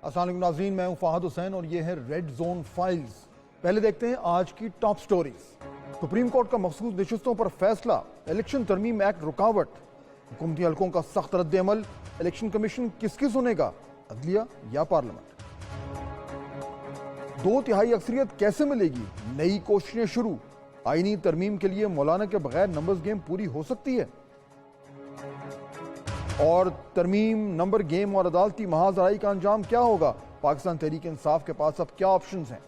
السلام علیکم ناظرین، میں ہوں فہد حسین اور یہ ہے ریڈ زون فائلز۔ پہلے دیکھتے ہیں آج کی ٹاپ سٹوریز۔ سپریم کورٹ کا مخصوص نشستوں پر فیصلہ، الیکشن ترمیم ایکٹ رکاوٹ، حکومتی حلقوں کا سخت رد عمل، الیکشن کمیشن کس کی سنے گا، عدلیہ یا پارلیمنٹ؟ 2/3 اکثریت کیسے ملے گی، نئی کوششیں شروع، آئینی ترمیم کے لیے مولانا کے بغیر نمبرز گیم پوری ہو سکتی ہے؟ اور ترمیم، نمبر گیم اور عدالتی محاذ آرائی کا انجام کیا ہوگا؟ پاکستان تحریک انصاف کے پاس اب کیا آپشنز ہیں؟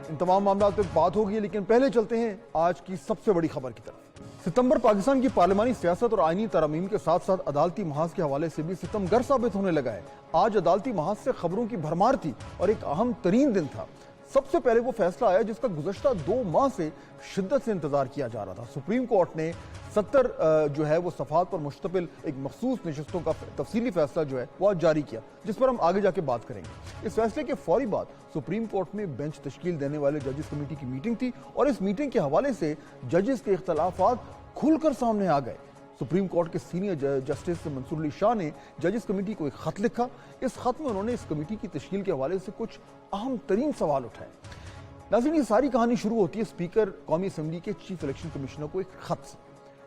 ان تمام معاملات پہ بات ہوگی، لیکن پہلے چلتے ہیں آج کی سب سے بڑی خبر کی طرف۔ ستمبر پاکستان کی پارلیمانی سیاست اور آئینی ترامیم کے ساتھ ساتھ عدالتی محاذ کے حوالے سے بھی ستم گر ثابت ہونے لگا ہے۔ آج عدالتی محاذ سے خبروں کی بھرمار تھی اور ایک اہم ترین دن تھا۔ سب سے پہلے وہ فیصلہ آیا جس کا گزشتہ 2 ماہ سے شدت سے انتظار کیا جا رہا تھا۔ سپریم کورٹ نے 70 وہ صفحات پر مشتمل ایک مخصوص نشستوں کا تفصیلی فیصلہ وہ آج جاری کیا، جس پر ہم آگے جا کے بات کریں گے۔ اس فیصلے کے فوری بعد سپریم کورٹ میں بینچ تشکیل دینے والے ججز کمیٹی کی میٹنگ تھی اور اس میٹنگ کے حوالے سے ججز کے اختلافات کھل کر سامنے آ گئے۔ سپریم کورٹ کے سینئر جسٹس منصور علی شاہ نے ججز کمیٹی کو ایک خط لکھا۔ اس خط میں انہوں نے اس کمیٹی کی تشکیل کے حوالے سے کچھ اہم ترین سوال اٹھائے۔ ناظرین، یہ ساری کہانی شروع ہوتی ہے اسپیکر قومی اسمبلی کے چیف الیکشن کمشنر کو ایک خط سے۔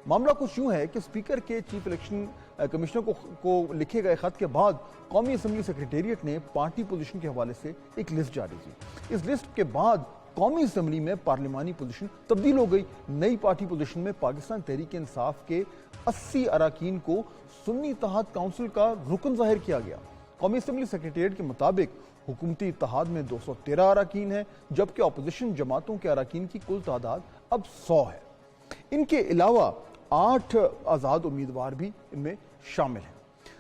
معاملہ کچھ یوں ہے کہ اسپیکر کے چیف الیکشن کمشنر کو لکھے گئے خط کے بعد قومی اسمبلی سیکریٹریٹ نے پارٹی پوزیشن کے حوالے سے ایک لسٹ جاری کی۔ اس لسٹ کے بعد قومی اسمبلی میں پارلیمانی پوزیشن تبدیل ہو گئی۔ نئی پارٹی پوزیشن میں پاکستان تحریک انصاف کے 80 اراکین کو سنی اتحاد کونسل کا رکن ظاہر کیا گیا۔ قومی اسمبلی سیکریٹریٹ کے مطابق حکومتی اتحاد میں 213 اراکین ہیں، جبکہ اپوزیشن جماعتوں کے اراکین کی کل تعداد اب 100 ہے۔ ان کے علاوہ 8 آزاد امیدوار بھی ان میں شامل ہیں۔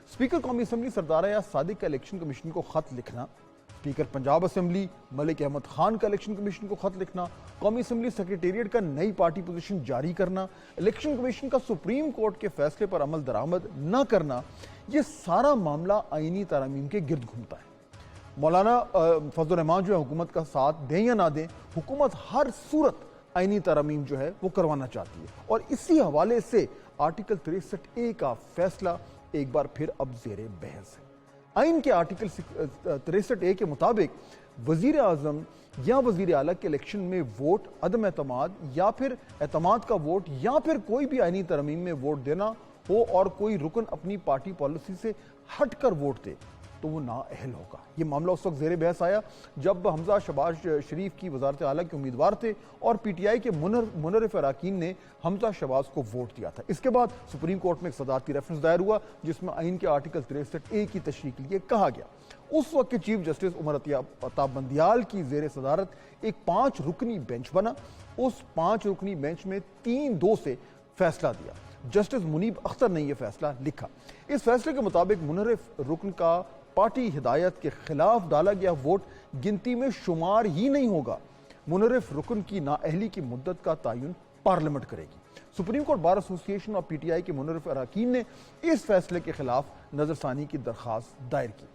اسپیکر قومی اسمبلی سردار ایاز صادق کا الیکشن کمیشن کو خط لکھنا، اسپیکر پنجاب اسمبلی ملک احمد خان کا الیکشن کمیشن کو خط لکھنا، قومی اسمبلی سیکریٹریٹ کا نئی پارٹی پوزیشن جاری کرنا، الیکشن کمیشن کا سپریم کورٹ کے فیصلے پر عمل درآمد نہ کرنا، یہ سارا معاملہ آئینی ترامیم کے گرد گھومتا ہے۔ مولانا فضل الرحمان حکومت کا ساتھ دیں یا نہ دیں، حکومت ہر صورت آئینی ترامیم وہ کروانا چاہتی ہے، اور اسی حوالے سے آرٹیکل 63A کا فیصلہ ایک بار پھر اب زیر بحث ہے۔ آئین کے آرٹیکل 63A کے مطابق وزیر اعظم یا وزیر اعلیٰ کے الیکشن میں ووٹ عدم اعتماد یا پھر اعتماد کا ووٹ یا پھر کوئی بھی آئینی ترمیم میں ووٹ دینا ہو اور کوئی رکن اپنی پارٹی پالیسی سے ہٹ کر ووٹ دے تو وہ نااہل ہوگا۔ یہ معاملہ اس وقت زیر بحث آیا جب حمزہ شہباز شریف کی وزارت اعلیٰ کے امیدوار تھے اور پی ٹی آئی کے منرف اراکین نے حمزہ شہباز کو ووٹ دیا تھا۔ اس کے بعد سپریم کورٹ میں ایک صدارتی ریفرنس دائر ہوا جس میں آئین کے آرٹیکل 63A کی تشریح کے لیے کہا گیا۔ اس وقت کے چیف جسٹس عمر عطا بندیال کی زیر صدارت ایک 5 رکنی بینچ بنا۔ اس 5 رکنی بینچ میں 3-2 سے فیصلہ دیا۔ جسٹس منیب اختر نے یہ فیصلہ لکھا۔ اس فیصلے کے مطابق منرف رکن کا پارٹی ہدایت کے خلاف ڈالا گیا ووٹ گنتی میں شمار ہی نہیں ہوگا۔ منرف رکن کی نااہلی کی مدت کا تعین پارلیمنٹ کرے گی۔ سپریم کورٹ بار ایسوسی ایشن اور پی ٹی آئی کے منرف اراکین نے اس فیصلے کے خلاف نظر ثانی کی درخواست دائر کی۔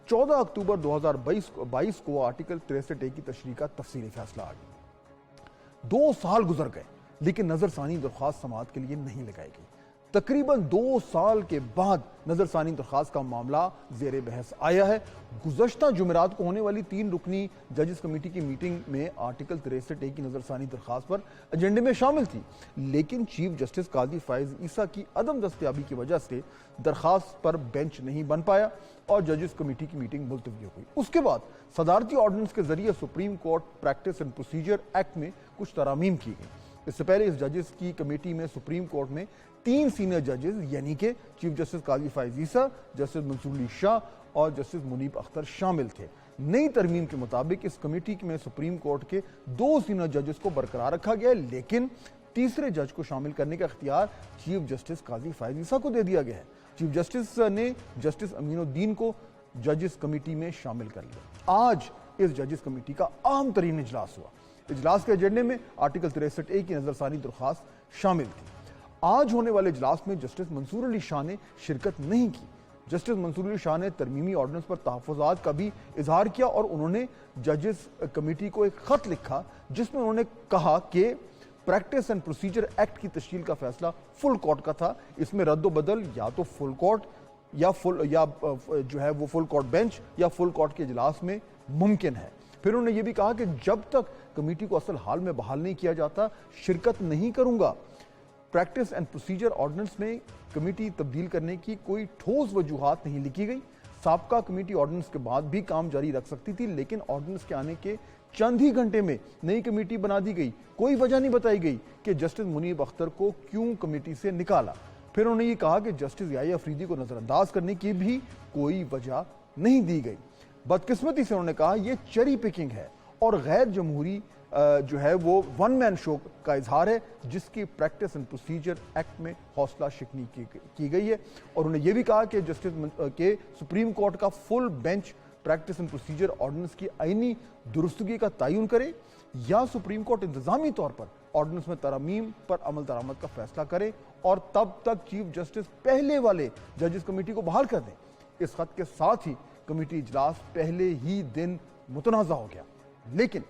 14 اکتوبر 2022 کو آرٹیکل 63A کی تشریح کا تفصیلی فیصلہ آ گیا۔ 2 سال گزر گئے لیکن نظر ثانی درخواست سماعت کے لیے نہیں لگائی گئی۔ تقریباً 2 سال کے بعد نظر ثانی درخواست کا معاملہ زیر بحث آیا ہے۔ گزشتہ جمعرات کو ہونے والی 3 رکنی ججز کمیٹی کی میٹنگ میں آرٹیکل 63A کی نظر ثانی درخواست پر ایجنڈے میں شامل تھی، لیکن چیف جسٹس قاضی فائز عیسیٰ کی عدم دستیابی کی وجہ سے درخواست پر بینچ نہیں بن پایا اور ججز کمیٹی کی میٹنگ ملتوی ہو گئی۔ اس کے بعد صدارتی آرڈیننس کے ذریعے supreme court practice and procedure act میں کچھ ترامیم کی گئی۔ اس سے پہلے اس ججز کی کمیٹی میں سپریم کورٹ میں 3 سینئر ججز یعنی کہ چیف جسٹس قاضی فائز عیسیٰ، جسٹس منصور علی شاہ اور جسٹس منیب اختر شامل تھے۔ نئی ترمیم کے مطابق اس کمیٹی میں سپریم کورٹ کے 2 سینئر ججز کو برقرار رکھا گیا ہے، لیکن تیسرے جج کو شامل کرنے کا اختیار چیف جسٹس قاضی فائز عیسیٰ کو دے دیا گیا ہے۔ چیف جسٹس نے جسٹس امین الدین کو ججز کمیٹی میں شامل کر لیا۔ آج اس ججز کمیٹی کا اہم ترین اجلاس ہوا۔ اجلاس کے ایجنڈے میں آرٹیکل 63A کی نظر ثانی درخواست شامل تھی۔ آج ہونے والے اجلاس میں جسٹس منصور علی شاہ نے شرکت نہیں کی۔ جسٹس منصور علی شاہ نے ترمیمی آرڈیننس پر تحفظات کا بھی اظہار کیا اور انہوں نے ججز کمیٹی کو ایک خط لکھا جس میں انہوں نے کہا کہ پریکٹس اینڈ پروسیجر ایکٹ کی تشکیل کا فیصلہ فل کورٹ کا تھا۔ اس میں رد و بدل یا تو فل کورٹ یا جو ہے وہ فل کورٹ بینچ یا فل کورٹ کے اجلاس میں ممکن ہے۔ پھر انہوں نے یہ بھی کہا کہ جب تک کمیٹی کو اصل حال میں بحال نہیں کیا جاتا شرکت نہیں کروں گا۔ پریکٹس اینڈ پروسیجر آرڈیننس میں کمیٹی تبدیل کرنے کی کوئی ٹھوس وجوہات نہیں لکھی گئی۔ سابقہ کمیٹی آرڈیننس کے بعد بھی کام جاری رکھ سکتی تھی، لیکن آرڈیننس کے آنے کے چند ہی گھنٹے میں نئی کمیٹی بنا دی گئی۔ کوئی وجہ نہیں بتائی گئی کہ جسٹس منیب اختر کو کیوں کمیٹی سے نکالا۔ پھر انہوں نے یہ کہا کہ جسٹس یحییٰ افریدی کو نظر انداز کرنے کی بھی کوئی وجہ نہیں دی گئی۔ بدقسمتی سے انہوں نے کہا یہ چیری پکنگ ہے اور غیر جمہوری جو ہے وہ ون مین شو کا اظہار ہے، جس کی پریکٹس اینڈ پروسیجر ایکٹ میں حوصلہ شکنی کی گئی ہے۔ اور انہوں نے یہ بھی کہا کہ جسٹس کے سپریم کورٹ کا full bench practice and procedure ordinance کی آئینی درستگی کا تعین کرے یا سپریم کورٹ انتظامی طور پر آرڈیننس میں ترامیم پر عمل درآمد کا فیصلہ کرے اور تب تک چیف جسٹس پہلے والے ججز کمیٹی کو بحال کر دیں۔ اس خط کے ساتھ ہی کمیٹی اجلاس پہلے ہی دن متنازع ہو گیا، لیکن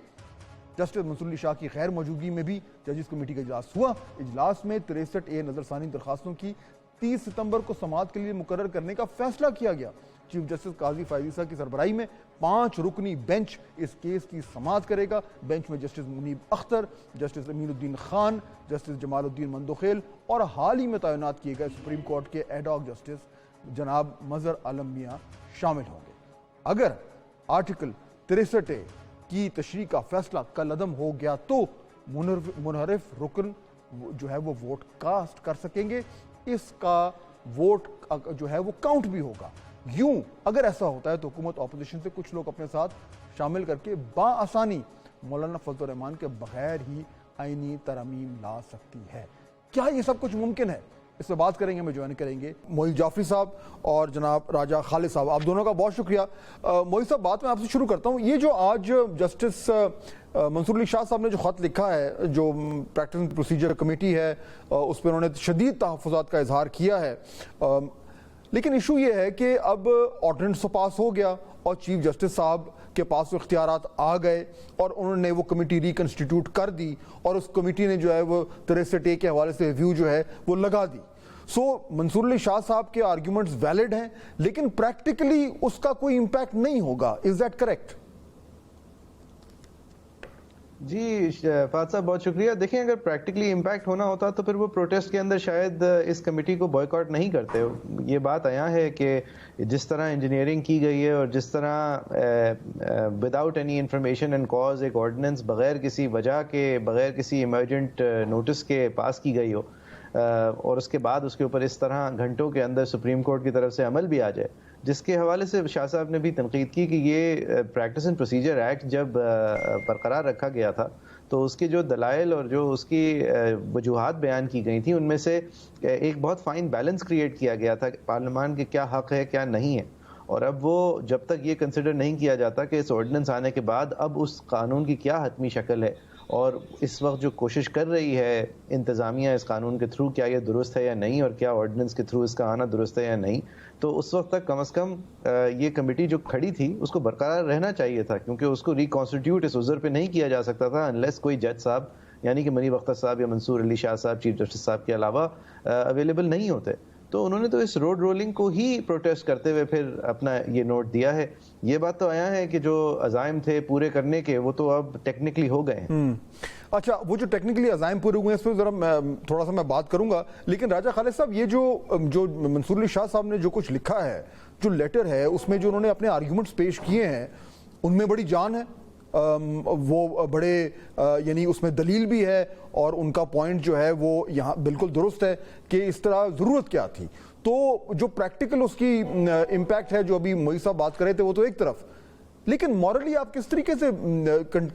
جسٹس منصور علی شاہ کی غیر موجودگی میں بھی ججز کمیٹی کا اجلاس ہوا۔ اجلاس میں 63 نظر ثانی درخواستوں کی 30 ستمبر کو سماعت کے لیے مقرر کرنے کا فیصلہ کیا گیا۔ چیف جسٹس قاضی فائز عیسیٰ کی سربراہی میں 5 رکنی بینچ اس کیس کی سماعت کرے گا۔ بینچ میں جسٹس منیب اختر، جسٹس امین الدین خان، جسٹس جمال الدین مندوخیل اور حال ہی میں تعینات کیے گئے سپریم کورٹ کے ایڈ ہاک جسٹس جناب مظہر عالم میاں شامل ہوں گے۔ اگر آرٹیکل 63A کی تشریح کا فیصلہ کل عدم ہو گیا تو منحرف رکن جو ہے وہ ووٹ کاسٹ کر سکیں گے، اس کا ووٹ جو ہے وہ کاؤنٹ بھی ہوگا۔ یوں اگر ایسا ہوتا ہے تو حکومت اپوزیشن سے کچھ لوگ اپنے ساتھ شامل کر کے بآسانی مولانا فضل الرحمان کے بغیر ہی آئینی ترامیم لا سکتی ہے۔ کیا یہ سب کچھ ممکن ہے؟ اس سے بات کریں گے، ہمیں جوائن کریں گے معید جعفری صاحب اور جناب راجہ خالد صاحب۔ آپ دونوں کا بہت شکریہ۔ معید صاحب، بات میں آپ سے شروع کرتا ہوں۔ یہ جو آج جسٹس منصور علی شاہ صاحب نے جو خط لکھا ہے، جو پریکٹس اینڈ پروسیجر کمیٹی ہے، اس پہ انہوں نے شدید تحفظات کا اظہار کیا ہے، لیکن ایشو یہ ہے کہ اب آرڈیننس تو پاس ہو گیا اور چیف جسٹس صاحب کے پاس وہ اختیارات آ گئے اور انہوں نے وہ کمیٹی ریکنسٹیٹیوٹ کر دی اور اس کمیٹی نے جو ہے وہ 63A کے حوالے سے ریویو جو ہے وہ لگا دی۔ منصور علی شاہ صاحب کے آرگیومنٹس ویلڈ ہیں، لیکن پریکٹیکلی اس کا کوئی امپیکٹ نہیں ہوگا۔ Is that correct? جی فہد صاحب بہت شکریہ۔ دیکھیں، اگر پریکٹیکلی امپیکٹ ہونا ہوتا تو پھر وہ پروٹیسٹ کے اندر شاید اس کمیٹی کو بائیکاٹ نہیں کرتے۔ یہ بات آیا ہے کہ جس طرح انجینئرنگ کی گئی ہے اور جس طرح without any information and cause ایک آرڈیننس بغیر کسی وجہ کے، بغیر کسی ایمرجنٹ نوٹس کے پاس کی گئی ہو اور اس کے بعد اس کے اوپر اس طرح گھنٹوں کے اندر سپریم کورٹ کی طرف سے عمل بھی آ جائے، جس کے حوالے سے شاہ صاحب نے بھی تنقید کی کہ یہ پریکٹس اینڈ پروسیجر ایکٹ جب برقرار رکھا گیا تھا تو اس کے جو دلائل اور جو اس کی وجوہات بیان کی گئی تھیں، ان میں سے ایک بہت فائن بیلنس کریٹ کیا گیا تھا کہ پارلیمان کے کیا حق ہے کیا نہیں ہے، اور اب وہ جب تک یہ کنسیڈر نہیں کیا جاتا کہ اس آرڈیننس آنے کے بعد اب اس قانون کی کیا حتمی شکل ہے اور اس وقت جو کوشش کر رہی ہے انتظامیہ اس قانون کے تھرو، کیا یہ درست ہے یا نہیں، اور کیا آرڈیننس کے تھرو اس کا آنا درست ہے یا نہیں، تو اس وقت تک کم از کم یہ کمیٹی جو کھڑی تھی اس کو برقرار رہنا چاہیے تھا، کیونکہ اس کو ریکانسٹیٹیوٹ اس عذر پہ نہیں کیا جا سکتا تھا انلیس کوئی جج صاحب یعنی کہ منیب اختر صاحب یا منصور علی شاہ صاحب چیف جسٹس صاحب کے علاوہ اویلیبل نہیں ہوتے۔ تو انہوں نے تو اس روڈ رولنگ کو ہی پروٹیسٹ کرتے ہوئے پھر اپنا یہ نوٹ دیا ہے۔ یہ بات تو آیا ہے کہ جو عزائم تھے پورے کرنے کے وہ تو اب ٹیکنیکلی ہو گئے ہیں۔ اچھا، وہ جو ٹیکنیکلی عزائم پورے ہوئے ہیں اس پہ ذرا تھوڑا سا میں بات کروں گا، لیکن راجہ خالد صاحب، یہ جو منصور علی شاہ صاحب نے جو کچھ لکھا ہے، جو لیٹر ہے، اس میں جو انہوں نے اپنے آرگیومنٹس پیش کیے ہیں ان میں بڑی جان ہے، وہ بڑے یعنی اس میں دلیل بھی ہے اور ان کا پوائنٹ جو ہے وہ یہاں بالکل درست ہے کہ اس طرح ضرورت کیا تھی۔ تو جو پریکٹیکل اس کی امپیکٹ ہے جو ابھی معید صاحب بات کر رہے تھے وہ تو ایک طرف، لیکن مورلی آپ کس طریقے سے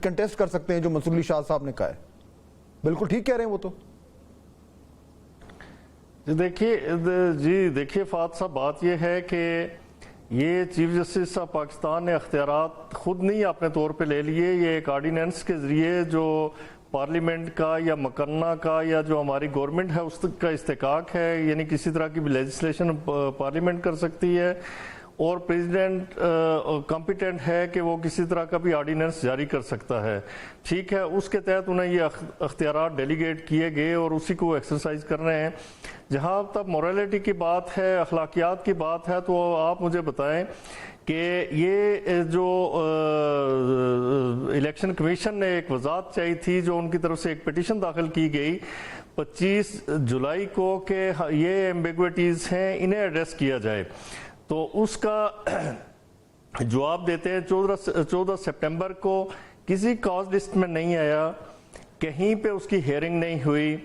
کنٹیسٹ کر سکتے ہیں جو منصور علی شاہ صاحب نے کہا ہے؟ بالکل ٹھیک کہہ رہے ہیں وہ تو۔ دیکھیے فہد صاحب، بات یہ ہے کہ یہ چیف جسٹس آف پاکستان نے اختیارات خود نہیں اپنے طور پہ لے لیے، یہ ایک آرڈیننس کے ذریعے جو پارلیمنٹ کا یا مکنہ کا یا جو ہماری گورنمنٹ ہے اس کا استحقاق ہے، یعنی کسی طرح کی بھی لیجسلیشن پارلیمنٹ کر سکتی ہے، اور پریزیڈنٹ کمپیٹنٹ ہے کہ وہ کسی طرح کا بھی آرڈیننس جاری کر سکتا ہے. ٹھیک ہے, اس کے تحت انہیں یہ اختیارات ڈیلیگیٹ کیے گئے اور اسی کو ایکسرسائز کر رہے ہیں. جہاں تک موریلٹی کی بات ہے, اخلاقیات کی بات ہے, تو آپ مجھے بتائیں کہ یہ جو الیکشن کمیشن نے ایک وضاحت چاہی تھی, جو ان کی طرف سے ایک پیٹیشن داخل کی گئی 25 جولائی کو کہ یہ ایمبیگوٹیز ہیں انہیں ایڈریس کیا جائے, تو اس کا جواب دیتے ہیں 14 سپٹمبر کو کسی کاز لسٹ میں نہیں آیا, کہیں پہ اس کی ہیئرنگ نہیں ہوئی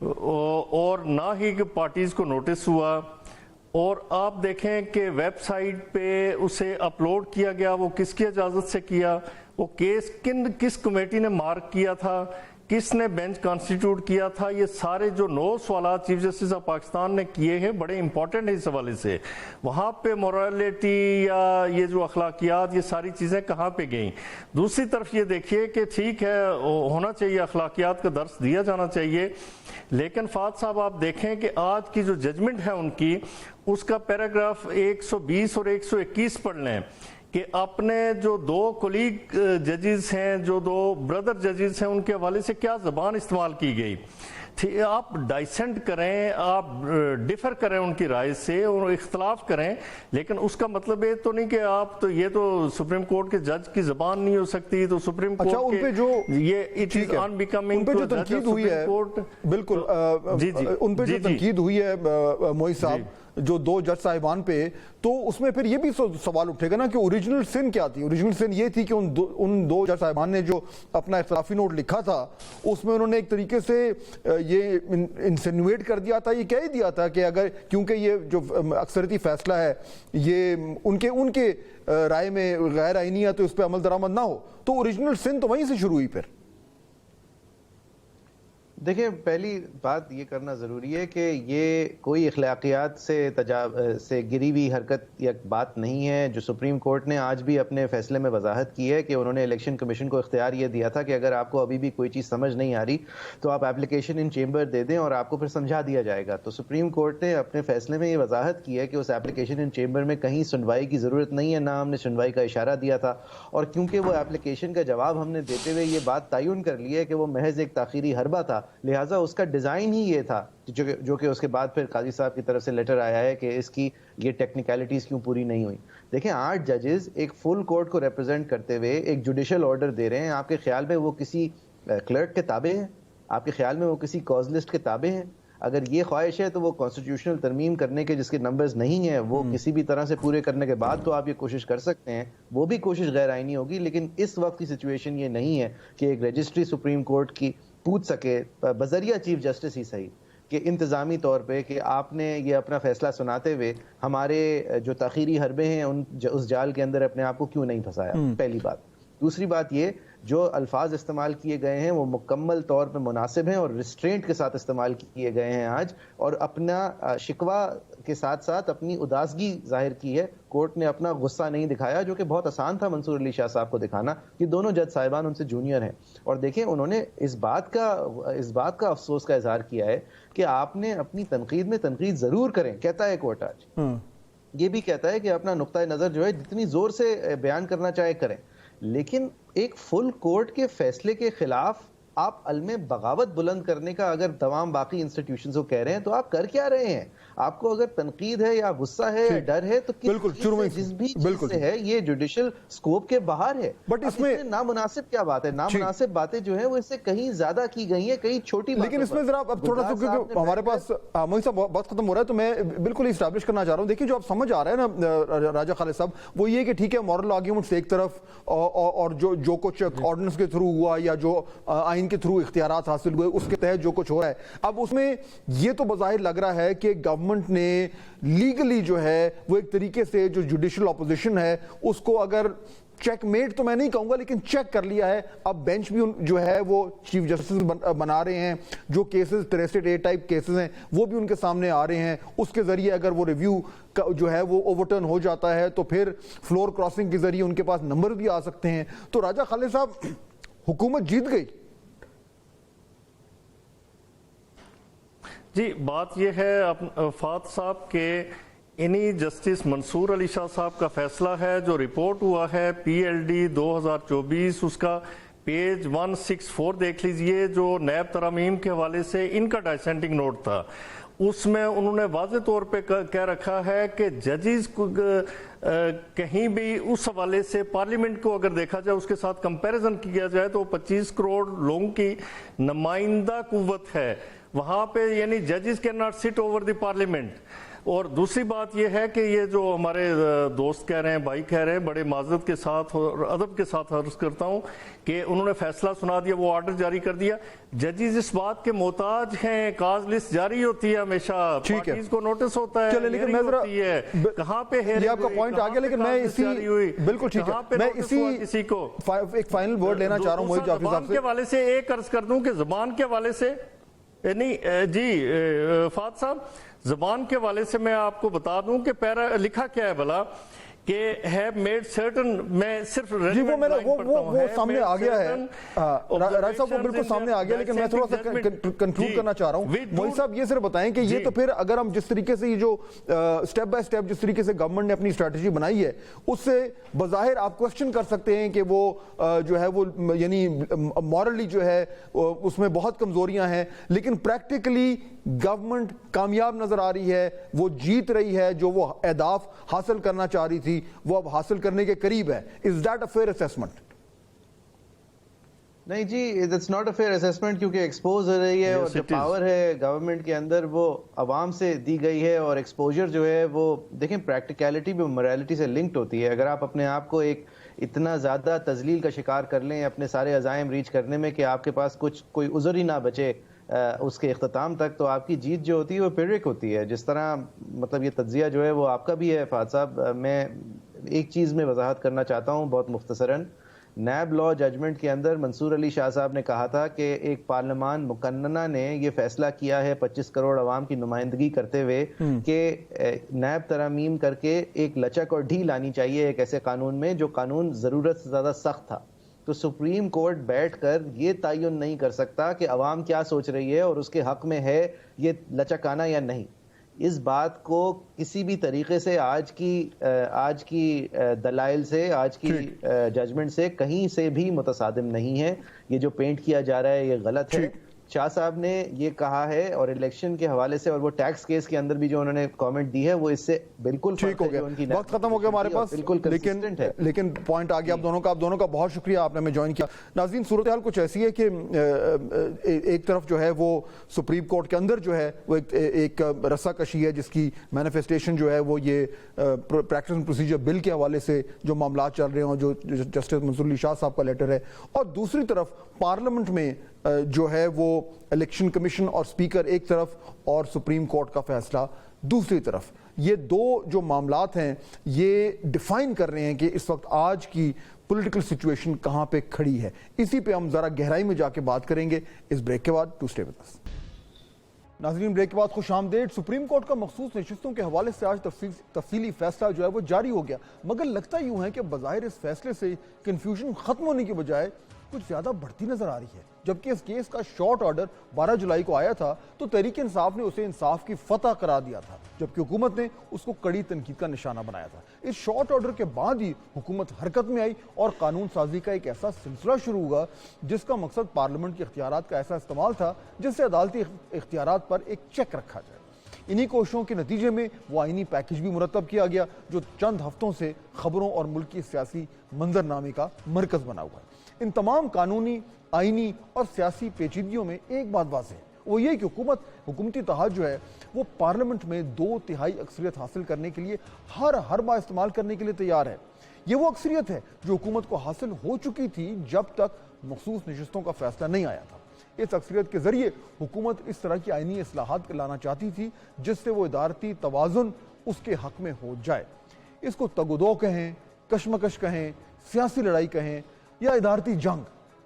اور نہ ہی پارٹیز کو نوٹس ہوا. اور آپ دیکھیں کہ ویب سائٹ پہ اسے اپلوڈ کیا گیا, وہ کس کی اجازت سے کیا, وہ کیس کس کمیٹی نے مارک کیا تھا, کس نے بینچ کانسٹیٹیوٹ کیا تھا, یہ سارے جو 9 سوالات چیف جسٹس آف پاکستان نے کیے ہیں بڑے امپورٹنٹ ہیں اس حوالے سے. وہاں پہ موریلٹی یا یہ جو اخلاقیات, یہ ساری چیزیں کہاں پہ گئیں. دوسری طرف یہ دیکھیے کہ ٹھیک ہے ہونا چاہیے, اخلاقیات کا درس دیا جانا چاہیے, لیکن فہد صاحب آپ دیکھیں کہ آج کی جو ججمنٹ ہے ان کی, اس کا پیراگراف 120 اور 121 پڑھ لیں کہ اپنے جو 2 کولیگ ججز ہیں, جو 2 بردر ججز ہیں, ان کے حوالے سے کیا زبان استعمال کی گئی. آپ ڈائسنٹ کریں, آپ ڈیفر کریں ان کی رائے سے اور اختلاف کریں, لیکن اس کا مطلب یہ تو نہیں کہ آپ تو یہ تو سپریم کورٹ کے جج کی زبان نہیں ہو سکتی, تو سپریم کورٹ کے جو یہ اٹ از ان بیکمنگ جو تنقید ہوئی ہے, بالکل ان پہ جو تنقید ہوئی ہے موئی صاحب, جو 2 جج صاحبان پہ, تو اس میں پھر یہ بھی سوال اٹھے گا نا کہ اوریجنل سن کیا تھی. اوریجنل سن یہ تھی کہ ان 2 جج صاحبان نے جو اپنا اختلافی نوٹ لکھا تھا, اس میں انہوں نے ایک طریقے سے یہ انسینویٹ کر دیا تھا, یہ کہہ ہی دیا تھا کہ اگر کیونکہ یہ جو اکثریتی فیصلہ ہے یہ ان کے رائے میں غیر آئینی ہے تو اس پہ عمل درآمد نہ ہو. تو اوریجنل سن تو وہیں سے شروع ہوئی. پھر دیکھیں, پہلی بات یہ کرنا ضروری ہے کہ یہ کوئی اخلاقیات سے گری ہوئی حرکت یا بات نہیں ہے. جو سپریم کورٹ نے آج بھی اپنے فیصلے میں وضاحت کی ہے کہ انہوں نے الیکشن کمیشن کو اختیار یہ دیا تھا کہ اگر آپ کو ابھی بھی کوئی چیز سمجھ نہیں آ رہی تو آپ اپلیکیشن ان چیمبر دے دیں اور آپ کو پھر سمجھا دیا جائے گا. تو سپریم کورٹ نے اپنے فیصلے میں یہ وضاحت کی ہے کہ اس اپلیکیشن ان چیمبر میں کہیں سنوائی کی ضرورت نہیں ہے, نہ ہم نے سنوائی کا اشارہ دیا تھا. اور کیونکہ وہ اپلیکیشن کا جواب ہم نے دیتے ہوئے یہ بات تعین کر لی ہے کہ وہ محض ایک تاخیری حربہ تھا, لہٰذا اس کا ڈیزائن ہی یہ تھا, جو کہ اس کے بعد پھر قاضی صاحب کی طرف سے لیٹر آیا ہے کہ اس کی یہ ٹیکنیکلٹیز کیوں پوری نہیں ہوئی. دیکھیں, 8 ججز ایک فل کورٹ کو ریپرزینٹ کرتے ہوئے ایک جوڈیشل آرڈر دے رہے ہیں. آپ کے خیال میں وہ کسی کلرک کے تابع ہیں؟ آپ کے خیال میں وہ کسی کاز لسٹ کے تابع ہیں؟ اگر یہ خواہش ہے تو وہ کانسٹیٹیوشنل ترمیم کرنے کے جس کے نمبرز نہیں ہیں وہ کسی بھی طرح سے پورے کرنے کے بعد تو آپ یہ کوشش کر سکتے ہیں, وہ بھی کوشش غیر آئینی ہوگی. لیکن اس وقت کی سچویشن یہ نہیں ہے کہ ایک رجسٹری سپریم کورٹ کی پوچھ سکے بذریعہ چیف جسٹس ہی صحیح کہ انتظامی طور پہ کہ آپ نے یہ اپنا فیصلہ سناتے ہوئے ہمارے جو تاخیری حربے ہیں اس جال کے اندر اپنے آپ کو کیوں نہیں پھنسایا. پہلی بات. دوسری بات یہ, جو الفاظ استعمال کیے گئے ہیں وہ مکمل طور پہ مناسب ہیں اور ریسٹرینٹ کے ساتھ استعمال کیے گئے ہیں آج, اور اپنا شکوہ کے ساتھ ساتھ اپنی اداسگی ظاہر کی ہے. کورٹ نے اپنا غصہ نہیں دکھایا, جو کہ بہت آسان تھا منصور علی شاہ صاحب کو دکھانا کہ دونوں جج صاحبان ان سے جونیئر ہیں. اور دیکھیں, انہوں نے اس بات کا افسوس کا اظہار کیا ہے کہ آپ نے اپنی تنقید میں تنقید ضرور کریں, کہتا ہے کورٹ آج. یہ بھی کہتا ہے کہ اپنا نقطۂ نظر جو ہے جتنی زور سے بیان کرنا چاہے کریں, لیکن ایک فل کورٹ کے فیصلے کے خلاف آپ علم بغاوت بلند کرنے کا اگر تمام باقی انسٹیٹیوشنز کو کہہ رہے ہیں تو آپ کر کیا رہے ہیں؟ آپ کو اگر تنقید ہے یا غصہ ہے یا ڈر ہے تو جس بھی چیز سے ہے یہ جوڈیشل سکوپ کے باہر ہے. بٹ اس میں نامناسب کیا بات ہے؟ نامناسب باتیں جو ہیں وہ اس سے کہیں زیادہ کی گئی ہیں, کہیں چھوٹی باتوں. لیکن اس میں ذرا اب تھوڑا سا کیونکہ ہمارے پاس موئی صاحب بات ختم ہو رہا ہے تو میں بالکل اسٹیبلش کرنا چاہ رہا ہوں. دیکھیں, جو آپ سمجھ آ رہا ہے نا راجہ خالد صاحب, وہ یہ کہ ٹھیک ہے مورل آرگیومنٹس ایک طرف اور جو کچھ آرڈیننس کے تھرو ہوا یا جو آئین کے تھرو اختیارات حاصل ہوئے اس کے تحت جو کچھ ہو رہا ہے, اب اس میں یہ تو بظاہر لگ رہا ہے کہ گورنمنٹ نے لیگلی جو ہے وہ ایک طریقے سے جو جوڈیشل اپوزیشن ہے اس کو اگر چیک میٹ تو میں نہیں کہوں گا لیکن چیک کر لیا ہے. اب بینچ بھی جو ہے وہ چیف جسٹس بنا رہے ہیں, جو کیسز 63A ٹائپ کیسز ہیں وہ بھی ان کے سامنے آ رہے ہیں, اس کے ذریعے اگر وہ ریویو جو ہے وہ اوورٹرن ہو جاتا ہے تو پھر فلور کراسنگ کے ذریعے ان کے پاس نمبر بھی آ سکتے ہیں. تو راجہ خالد صاحب, حکومت جیت گئی. جی, بات یہ ہے فات صاحب کے انہی جسٹس منصور علی شاہ صاحب کا فیصلہ ہے جو رپورٹ ہوا ہے PLD 2024، اس کا پیج 164 دیکھ لیجئے، جو نیب ترامیم کے حوالے سے ان کا ڈائسینٹنگ نوٹ تھا، اس میں انہوں نے واضح طور پہ کہہ رکھا ہے کہ ججز کو کہیں بھی اس حوالے سے پارلیمنٹ کو اگر دیکھا جائے، اس کے ساتھ کمپیریزن کیا جائے تو 25 کروڑ لوگوں کی نمائندہ قوت ہے وہاں پہ، یعنی ججز کین ناٹ سٹ اوور دی پارلیمنٹ۔ اور دوسری بات یہ ہے کہ یہ جو ہمارے دوست کہہ رہے ہیں، بھائی کہہ رہے ہیں، بڑے معذرت کے ساتھ اور ادب کے ساتھ عرض کرتا ہوں کہ انہوں نے فیصلہ سنا دیا، وہ آرڈر جاری کر دیا، ججز اس بات کے محتاج ہیں، کاز لسٹ جاری ہوتی ہے ہمیشہ، پارٹیز کو نوٹس ہوتا ہے، لیکن میں ذرا کہاں پہ یہ آپ کا پوائنٹ آ گیا، لیکن میں اسی بالکل ٹھیک ہے، میں اسی کسی کو ایک فائنل ورڈ لینا چاہ رہا ہوں محی جعفری صاحب سے۔ کے حوالے سے ایک عرض کر دوں کہ زبان کے حوالے سے نہیں جی فات صاحب، زبان کے حوالے سے میں آپ کو بتا دوں کہ پیرا لکھا کیا ہے بھلا کہ have made certain، میں صرف جی وہ میرا وہ سامنے آ گیا ہے، راج صاحب وہ بالکل سامنے آ گیا، لیکن میں تھوڑا سا کنکلوڈ کرنا چاہ رہا ہوں۔ محی صاحب یہ صرف بتائیں کہ یہ تو پھر اگر ہم جس طریقے سے یہ جو سٹیپ بائی سٹیپ جس طریقے سے گورنمنٹ نے اپنی اسٹریٹجی بنائی ہے، اس سے بظاہر آپ کوشچن کر سکتے ہیں کہ وہ جو ہے وہ یعنی مورلی جو ہے اس میں بہت کمزوریاں ہیں، لیکن پریکٹیکلی گورنمنٹ کامیاب نظر آ رہی ہے، وہ جیت رہی ہے، جو وہ اہداف حاصل کرنا چاہ رہی تھی وہ اب حاصل کرنے کے قریب ہے۔ Is that a fair assessment؟ نہیں جی، it's not a fair assessment، کیونکہ ایکسپوز ہو رہی ہے اور جو پاور ہے گورنمنٹ کے اندر وہ عوام سے دی گئی ہے، اور ایکسپوجر جو ہے وہ دیکھیں پریکٹیکیلٹی بھی موریلٹی سے لنکڈ ہوتی ہے۔ اگر آپ اپنے آپ کو ایک اتنا زیادہ تذلیل کا شکار کر لیں اپنے سارے عزائم ریچ کرنے میں کہ آپ کے پاس کوئی عذر ہی نہ بچے اس کے اختتام تک، تو آپ کی جیت جو ہوتی ہے وہ پیرک ہوتی ہے۔ جس طرح مطلب یہ تجزیہ جو ہے وہ آپ کا بھی ہے فہد صاحب، میں ایک چیز میں وضاحت کرنا چاہتا ہوں بہت مختصراً۔ نیب لا ججمنٹ کے اندر منصور علی شاہ صاحب نے کہا تھا کہ ایک پارلیمان مقننہ نے یہ فیصلہ کیا ہے 25 کروڑ عوام کی نمائندگی کرتے ہوئے کہ نیب ترامیم کر کے ایک لچک اور ڈھیل آنی چاہیے ایک ایسے قانون میں جو قانون ضرورت سے زیادہ سخت تھا۔ تو سپریم کورٹ بیٹھ کر یہ تعین نہیں کر سکتا کہ عوام کیا سوچ رہی ہے اور اس کے حق میں ہے یہ لچک آنا یا نہیں۔ اس بات کو کسی بھی طریقے سے آج کی دلائل سے، آج کی ججمنٹ سے کہیں سے بھی متصادم نہیں ہے۔ یہ جو پینٹ کیا جا رہا ہے یہ غلط ہے۔ شاہ صاحب نے یہ کہا ہے، اور الیکشن کے حوالے سے اور وہ ٹیکس کیس کے اندر بھی جو انہوں نے کامنٹ دی ہے وہ اس سے بالکل ٹھیک ہو گیا۔ وقت ختم ہو گیا ہمارے پاس، لیکن پوائنٹ آ گیا آپ دونوں کا بہت شکریہ، آپ نے ہمیں جوائن کیا۔ ناظرین، صورتحال کچھ ایسی ہے کہ ایک طرف جو ہے وہ سپریم کورٹ کے اندر جو ہے وہ ایک رسا کشی ہے جس کی مینیفیسٹیشن جو ہے وہ یہ پریکٹس اینڈ پروسیجر بل کے حوالے سے جو معاملات چل رہے ہیں، جو جسٹس منصور علی شاہ صاحب کا لیٹر ہے، اور دوسری طرف پارلیمنٹ میں جو ہے وہ الیکشن کمیشن اور سپیکر ایک طرف اور سپریم کورٹ کا فیصلہ دوسری طرف۔ یہ دو جو معاملات ہیں یہ ڈیفائن کر رہے ہیں کہ اس وقت آج کی پولیٹیکل سچویشن کہاں پہ کھڑی ہے۔ اسی پہ ہم ذرا گہرائی میں جا کے بات کریں گے اس بریک کے بعد۔ To stay with us. ناظرین، بریک کے بعد خوش آمدید۔ سپریم کورٹ کا مخصوص نشستوں کے حوالے سے آج تفصیلی فیصلہ جو ہے وہ جاری ہو گیا، مگر لگتا یوں ہے کہ بظاہر اس فیصلے سے کنفیوژن ختم ہونے کی بجائے کچھ زیادہ بڑھتی نظر آ رہی ہے۔ جبکہ اس کیس کا شارٹ آرڈر 12 جولائی کو آیا تھا تو تحریک انصاف نے اسے انصاف کی فتح قرار دیا تھا، جبکہ حکومت نے اس کو کڑی تنقید کا نشانہ بنایا تھا۔ اس شارٹ آرڈر کے بعد ہی حکومت حرکت میں آئی اور قانون سازی کا ایک ایسا سلسلہ شروع ہوا جس کا مقصد پارلیمنٹ کے اختیارات کا ایسا استعمال تھا جس سے عدالتی اختیارات پر ایک چیک رکھا جائے۔ انہی کوششوں کے نتیجے میں وہ آئینی پیکج بھی مرتب کیا گیا جو چند ہفتوں سے خبروں اور ملک کی سیاسی منظرنامے کا مرکز بنا ہوا ہے۔ ان تمام قانونی، آئینی اور سیاسی پیچیدگیوں میں ایک بات واضح ہے، وہ یہ کہ حکومتی اتحاد جو ہے وہ پارلیمنٹ میں 2/3 اکثریت حاصل کرنے کے لیے ہر حربہ استعمال کرنے کے لیے تیار ہے۔ یہ وہ اکثریت ہے جو حکومت کو حاصل ہو چکی تھی جب تک مخصوص نشستوں کا فیصلہ نہیں آیا تھا۔ اس اکثریت کے ذریعے حکومت اس طرح کی آئینی اصلاحات لانا چاہتی تھی جس سے وہ ادارتی توازن اس کے حق میں ہو جائے۔ اس کو تگ و دو کہیں، کشمکش کہیں، سیاسی لڑائی کہیں یا ادارتی جنگ،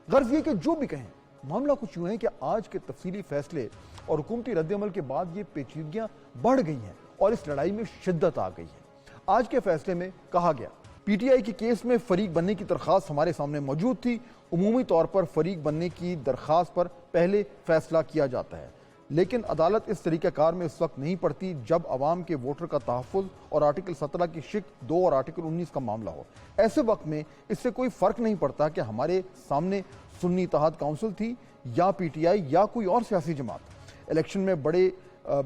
غرض یہ کہ جو بھی کہیں، معاملہ کچھ یوں ہے کہ آج کے تفصیلی فیصلے اور حکومتی رد عمل کے بعد یہ پیچیدگیاں بڑھ گئی ہیں اور اس لڑائی میں شدت آ گئی ہے۔ آج کے فیصلے میں کہا گیا پی ٹی آئی کے کیس میں فریق بننے کی درخواست ہمارے سامنے موجود تھی۔ عمومی طور پر فریق بننے کی درخواست پر پہلے فیصلہ کیا جاتا ہے۔ لیکن عدالت اس طریقہ کار میں اس وقت نہیں پڑتی جب عوام کے ووٹر کا تحفظ اور آرٹیکل 17 کی شق 2 اور آرٹیکل 19 کا معاملہ ہو۔ ایسے وقت میں اس سے کوئی فرق نہیں پڑتا کہ ہمارے سامنے سنی اتحاد کونسل تھی یا پی ٹی آئی یا کوئی اور سیاسی جماعت۔ الیکشن میں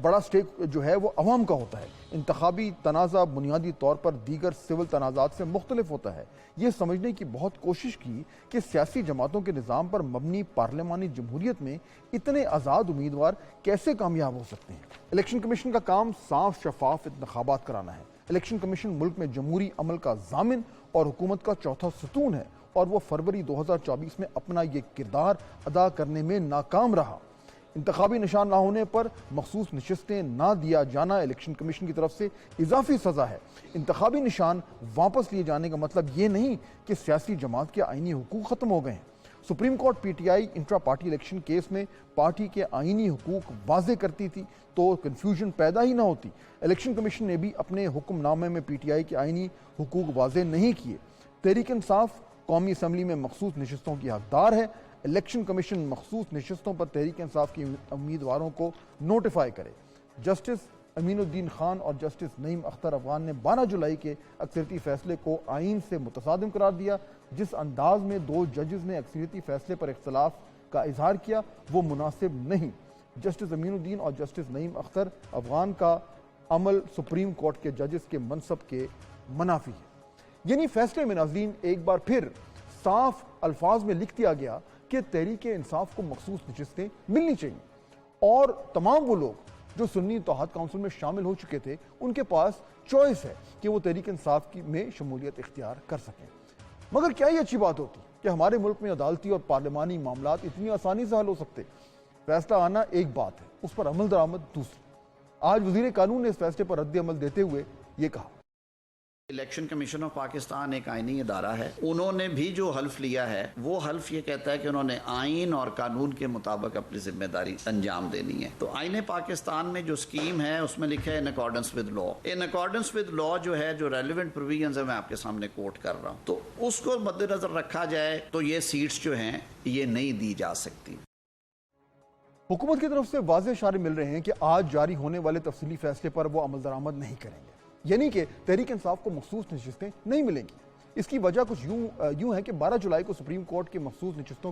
بڑا سٹیک جو ہے وہ عوام کا ہوتا ہے۔ انتخابی تنازع بنیادی طور پر دیگر سول تنازعات سے مختلف ہوتا ہے۔ یہ سمجھنے کی بہت کوشش کی کہ سیاسی جماعتوں کے نظام پر مبنی پارلیمانی جمہوریت میں اتنے آزاد امیدوار کیسے کامیاب ہو سکتے ہیں۔ الیکشن کمیشن کا کام صاف شفاف انتخابات کرانا ہے۔ الیکشن کمیشن ملک میں جمہوری عمل کا ضامن اور حکومت کا چوتھا ستون ہے، اور وہ فروری 2024 میں اپنا یہ کردار ادا کرنے میں ناکام رہا۔ انتخابی نشان نہ ہونے پر مخصوص نشستیں نہ دیا جانا الیکشن کمیشن کی طرف سے اضافی سزا ہے۔ انتخابی نشان واپس لیے جانے کا مطلب یہ نہیں کہ سیاسی جماعت کے آئینی حقوق ختم ہو گئے ہیں۔ Supreme court P T I intra party election case میں پارٹی کے آئینی حقوق واضح کرتی تھی تو کنفیوژن پیدا ہی نہ ہوتی۔ الیکشن کمیشن نے بھی اپنے حکم نامے میں پی ٹی آئی کے آئینی حقوق واضح نہیں کیے۔ تحریک انصاف قومی اسمبلی میں مخصوص نشستوں کی حقدار ہے۔ الیکشن کمیشن مخصوص نشستوں پر تحریک انصاف کے امیدواروں کو نوٹیفائی کرے۔ جسٹس امین الدین خان اور جسٹس نعیم اختر افغان نے 12 جولائی کے اکثریتی فیصلے کو آئین سے متصادم قرار دیا۔ جس انداز میں 2 ججز نے اکثریتی فیصلے پر اختلاف کا اظہار کیا وہ مناسب نہیں۔ جسٹس امین الدین اور جسٹس نعیم اختر افغان کا عمل سپریم کورٹ کے ججز کے منصب کے منافی ہے۔ یعنی فیصلے میں ناظرین ایک بار پھر صاف الفاظ میں لکھ دیا گیا کہ تحریک انصاف کو مخصوص نشستیں ملنی چاہیے، اور تمام وہ لوگ جو سنی اتحاد کونسل میں شامل ہو چکے تھے ان کے پاس چوائس ہے کہ وہ تحریک انصاف میں شمولیت اختیار کر سکیں۔ مگر کیا یہ اچھی بات ہوتی کہ ہمارے ملک میں عدالتی اور پارلیمانی معاملات اتنی آسانی سے حل ہو سکتے؟ فیصلہ آنا ایک بات ہے، اس پر عمل درآمد دوسری۔ آج وزیر قانون نے اس فیصلے پر رد عمل دیتے ہوئے یہ کہا۔ الیکشن کمیشن آف پاکستان ایک آئینی ادارہ ہے، انہوں نے بھی جو حلف لیا ہے وہ حلف یہ کہتا ہے کہ انہوں نے آئین اور قانون کے مطابق اپنی ذمہ داری انجام دینی ہے۔ تو آئین پاکستان میں جو سکیم ہے اس میں لکھا ہے in accordance with law. In accordance with law جو ہے، جو ریلیونٹ پروویژنز ہے میں آپ کے سامنے کوٹ کر رہا ہوں، تو اس کو مد نظر رکھا جائے تو یہ سیٹس جو ہیں یہ نہیں دی جا سکتی۔ حکومت کی طرف سے واضح اشارے مل رہے ہیں کہ آج جاری ہونے والے تفصیلی فیصلے پر وہ عمل درآمد نہیں کریں گے، یعنی کہ تحریک انصاف کو مخصوص نشستیں نہیں ملیں گی۔ اس کی وجہ کچھ یوں ہے کہ 12 جولائی کو سپریم کورٹ کے مخصوص نشستوں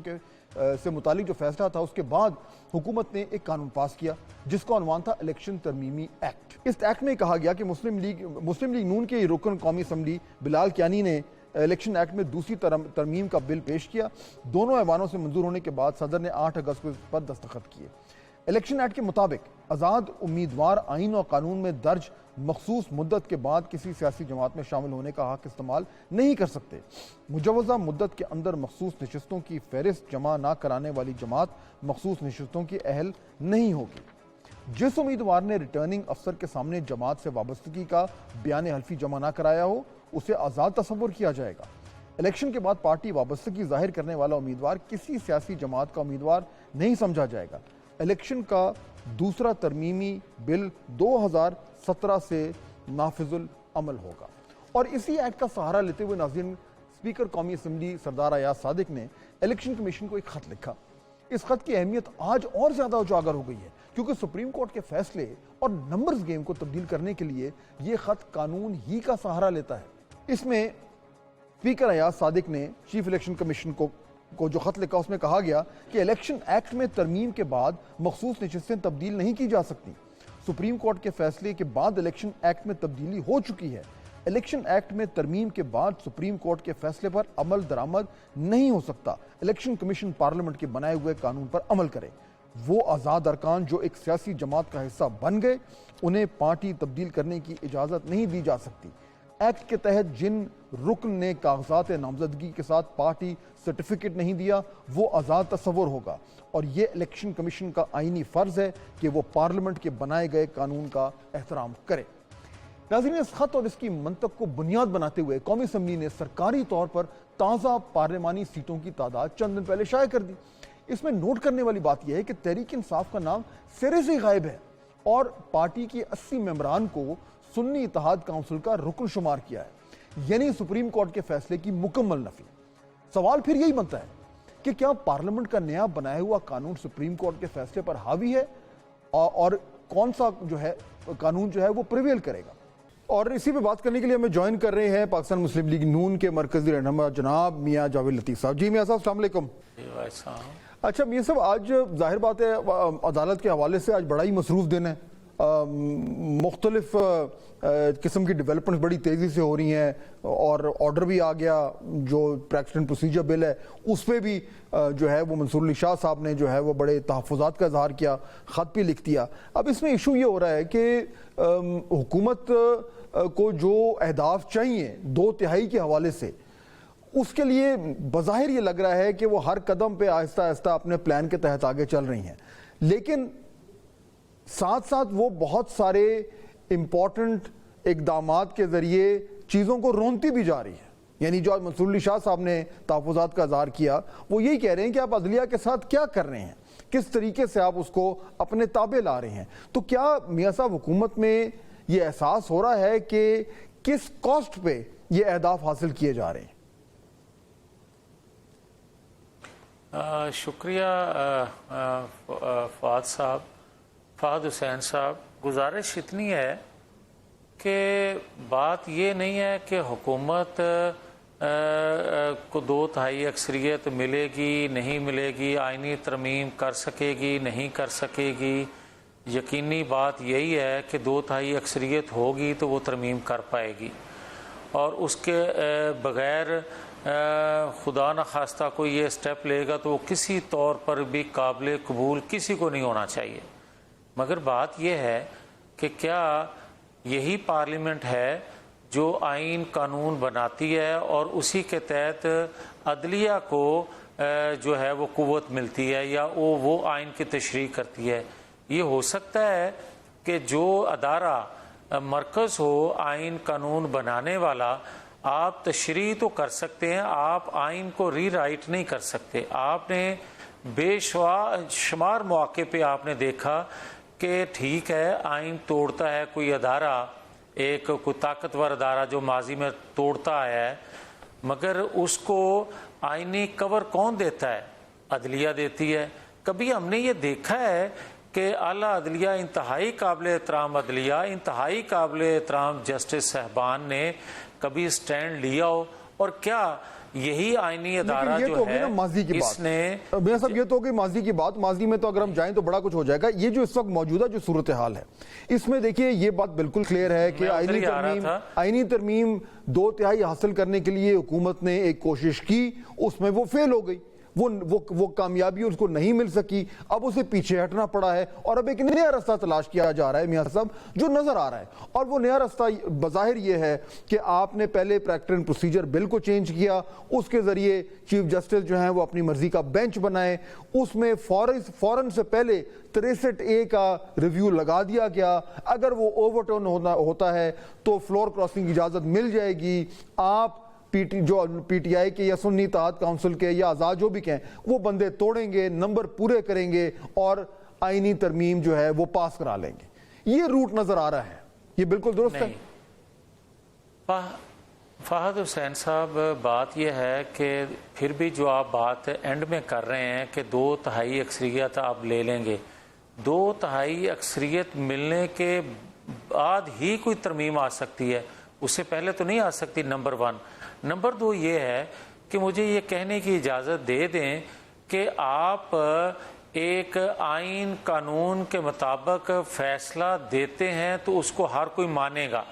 سے متعلق جو فیصلہ تھا اس کے بعد حکومت نے ایک قانون پاس کیا جس کا عنوان تھا الیکشن ترمیمی ایکٹ۔ اس ایکٹ میں کہا گیا کہ مسلم لیگ نون کے رکن قومی اسمبلی بلال کیانی نے الیکشن ایکٹ میں دوسری ترمیم کا بل پیش کیا۔ دونوں ایوانوں سے منظور ہونے کے بعد صدر نے 8 اگست کو اس پر دستخط کیے۔ الیکشن ایکٹ کے مطابق آزاد امیدوار آئین اور قانون میں درج مخصوص مدت کے بعد کسی سیاسی جماعت میں شامل ہونے کا حق استعمال نہیں کر سکتے۔ مجوزہ مدت کے اندر مخصوص نشستوں کی فہرست جمع نہ کرانے والی جماعت مخصوص نشستوں کی اہل نہیں ہوگی۔ جس امیدوار نے ریٹرننگ افسر کے سامنے جماعت سے وابستگی کا بیان حلفی جمع نہ کرایا ہو اسے آزاد تصور کیا جائے گا۔ الیکشن کے بعد پارٹی وابستگی ظاہر کرنے والا امیدوار کسی سیاسی جماعت کا امیدوار نہیں سمجھا جائے گا۔ الیکشن کا دوسرا ترمیمی بل 2017 سے نافذ العمل ہوگا۔ اور اسی ایکٹ کا سہارا لیتے ہوئے ناظرین اسپیکر قومی اسمبلی سردار ایاز صادق نے الیکشن کمیشن کو ایک خط لکھا۔ اس خط کی اہمیت آج اور زیادہ اجاگر ہو گئی ہے کیونکہ سپریم کورٹ کے فیصلے اور نمبرز گیم کو تبدیل کرنے کے لیے یہ خط قانون ہی کا سہارا لیتا ہے۔ اس میں اسپیکر ایاز صادق نے چیف الیکشن کمیشن کو جو خط لکھا اس میں کہا گیا کہ الیکشن ایکٹ میں ترمیم کے بعد مخصوص نشستیں تبدیل نہیں کی جا سکتی۔ سپریم کورٹ کے فیصلے کے بعد الیکشن ایکٹ میں تبدیلی ہو چکی ہے۔ الیکشن ایکٹ میں ترمیم کے بعد سپریم کورٹ کے فیصلے پر عمل درآمد نہیں ہو سکتا۔ الیکشن کمیشن پارلیمنٹ کے بنائے ہوئے قانون پر عمل کرے۔ وہ آزاد ارکان جو ایک سیاسی جماعت کا حصہ بن گئے انہیں پارٹی تبدیل کرنے کی اجازت نہیں دی جا سکتی۔ ایکٹ کے تحت جن رکن نے کاغذات نامزدگی کے ساتھ پارٹی سرٹیفکیٹ نہیں دیا وہ آزاد تصور ہوگا، اور یہ الیکشن کمیشن کا آئینی فرض ہے کہ وہ پارلیمنٹ کے بنائے گئے قانون کا احترام کرے۔ ناظرین، اس خط اور اس کی منطق کو بنیاد بناتے ہوئے قومی اسمبلی نے سرکاری طور پر تازہ پارلیمانی سیٹوں کی تعداد چند دن پہلے شائع کر دی۔ اس میں نوٹ کرنے والی بات یہ ہے کہ تحریک انصاف کا نام سرے سے غائب ہے اور پارٹی کے 80 ممبران کو سنی اتحاد کونسل کا رکن شمار کیا ہے، یعنی سپریم کورٹ کے فیصلے کی مکمل نفی۔ سوال پھر یہی بنتا ہے کہ کیا پارلیمنٹ کا نیا بنایا ہوا قانون سپریم کورٹ کے فیصلے پر حاوی ہے اور کون سا جو ہے قانون جو ہے وہ پریویل کرے گا. اور اسی پہ بات کرنے کے لیے ہمیں جوائن کر رہے ہیں پاکستان مسلم لیگ نون کے مرکزی رہنما جناب میاں جاوید لطیف صاحب. جی میاں صاحب السلام علیکم. اچھا میاں صاحب، آج ظاہر بات ہے عدالت کے حوالے سے آج بڑا ہی مصروف دن ہے. مختلف قسم کی ڈیولپمنٹ بڑی تیزی سے ہو رہی ہیں اور آرڈر بھی آ گیا جو پریکٹس اینڈ پروسیجر بل ہے اس پہ بھی جو ہے وہ منصور علی شاہ صاحب نے جو ہے وہ بڑے تحفظات کا اظہار کیا، خط بھی لکھ دیا. اب اس میں ایشو یہ ہو رہا ہے کہ حکومت کو جو اہداف چاہیے 2/3 کے حوالے سے، اس کے لیے بظاہر یہ لگ رہا ہے کہ وہ ہر قدم پہ آہستہ آہستہ اپنے پلان کے تحت آگے چل رہی ہیں، لیکن ساتھ ساتھ وہ بہت سارے امپورٹنٹ اقدامات کے ذریعے چیزوں کو رونتی بھی جا رہی ہے. یعنی جو آج منصور علی شاہ صاحب نے تحفظات کا اظہار کیا، وہ یہی کہہ رہے ہیں کہ آپ عدلیہ کے ساتھ کیا کر رہے ہیں، کس طریقے سے آپ اس کو اپنے تابع لا رہے ہیں. تو کیا میاں صاحب حکومت میں یہ احساس ہو رہا ہے کہ کس کاسٹ پہ یہ اہداف حاصل کیے جا رہے ہیں؟ شکریہ فہد حسین صاحب. گزارش اتنی ہے کہ بات یہ نہیں ہے کہ حکومت کو 2/3 اکثریت ملے گی نہیں ملے گی، آئینی ترمیم کر سکے گی نہیں کر سکے گی. یقینی بات یہی ہے کہ 2/3 اکثریت ہوگی تو وہ ترمیم کر پائے گی، اور اس کے بغیر خدا نخواستہ کوئی یہ سٹیپ لے گا تو وہ کسی طور پر بھی قابل قبول کسی کو نہیں ہونا چاہیے. مگر بات یہ ہے کہ کیا یہی پارلیمنٹ ہے جو آئین قانون بناتی ہے اور اسی کے تحت عدلیہ کو جو ہے وہ قوت ملتی ہے یا وہ آئین کی تشریح کرتی ہے. یہ ہو سکتا ہے کہ جو ادارہ مرکز ہو آئین قانون بنانے والا، آپ تشریح تو کر سکتے ہیں، آپ آئین کو ری رائٹ نہیں کر سکتے. آپ نے بے شمار مواقع پہ آپ نے دیکھا کہ ٹھیک ہے آئین توڑتا ہے کوئی ادارہ، کوئی طاقتور ادارہ جو ماضی میں توڑتا آیا ہے، مگر اس کو آئینی کور کون دیتا ہے؟ عدلیہ دیتی ہے. کبھی ہم نے یہ دیکھا ہے کہ اعلیٰ عدلیہ، انتہائی قابل احترام عدلیہ، انتہائی قابل احترام جسٹس صاحبان نے کبھی سٹینڈ لیا ہو؟ اور کیا یہی آئینی ادارہ جو ہے اس نے میاں صاحب یہ تو ہوگی ماضی کی بات. ماضی میں تو اگر ہم جائیں تو بڑا کچھ ہو جائے گا. یہ جو اس وقت موجودہ جو صورتحال ہے اس میں دیکھیے یہ بات بالکل کلیئر ہے کہ آئینی ترمیم 2/3 حاصل کرنے کے لیے حکومت نے ایک کوشش کی، اس میں وہ فیل ہو گئی، وہ کامیابی اس کو نہیں مل سکی. اب اسے پیچھے ہٹنا پڑا ہے اور اب ایک نیا رستہ تلاش کیا جا رہا ہے میاں صاحب جو نظر آ رہا ہے. اور وہ نیا رستہ بظاہر یہ ہے کہ آپ نے پہلے پریکٹس اینڈ پروسیجر بل کو چینج کیا، اس کے ذریعے چیف جسٹس جو ہیں وہ اپنی مرضی کا بینچ بنائے، اس میں فوراً سے پہلے 63A کا ریویو لگا دیا گیا. اگر وہ اوور ٹرن ہوتا ہے تو فلور کراسنگ کی اجازت مل جائے گی. آپ پی ٹی آئی کے یا سنی اتحاد کونسل کے یا آزاد جو بھی کہیں وہ بندے توڑیں گے، نمبر پورے کریں گے اور آئینی ترمیم جو ہے وہ پاس کرا لیں گے. یہ روٹ نظر آ رہا ہے. یہ بالکل درست ہے. فہد حسین صاحب بات یہ ہے کہ پھر بھی جو آپ بات اینڈ میں کر رہے ہیں کہ 2/3 اکثریت آپ لے لیں گے، 2/3 اکثریت ملنے کے بعد ہی کوئی ترمیم آ سکتی ہے، اس سے پہلے تو نہیں آ سکتی. نمبر 1. نمبر 2 یہ ہے کہ مجھے یہ کہنے کی اجازت دے دیں کہ آپ ایک آئین قانون کے مطابق فیصلہ دیتے ہیں تو اس کو ہر کوئی مانے گا،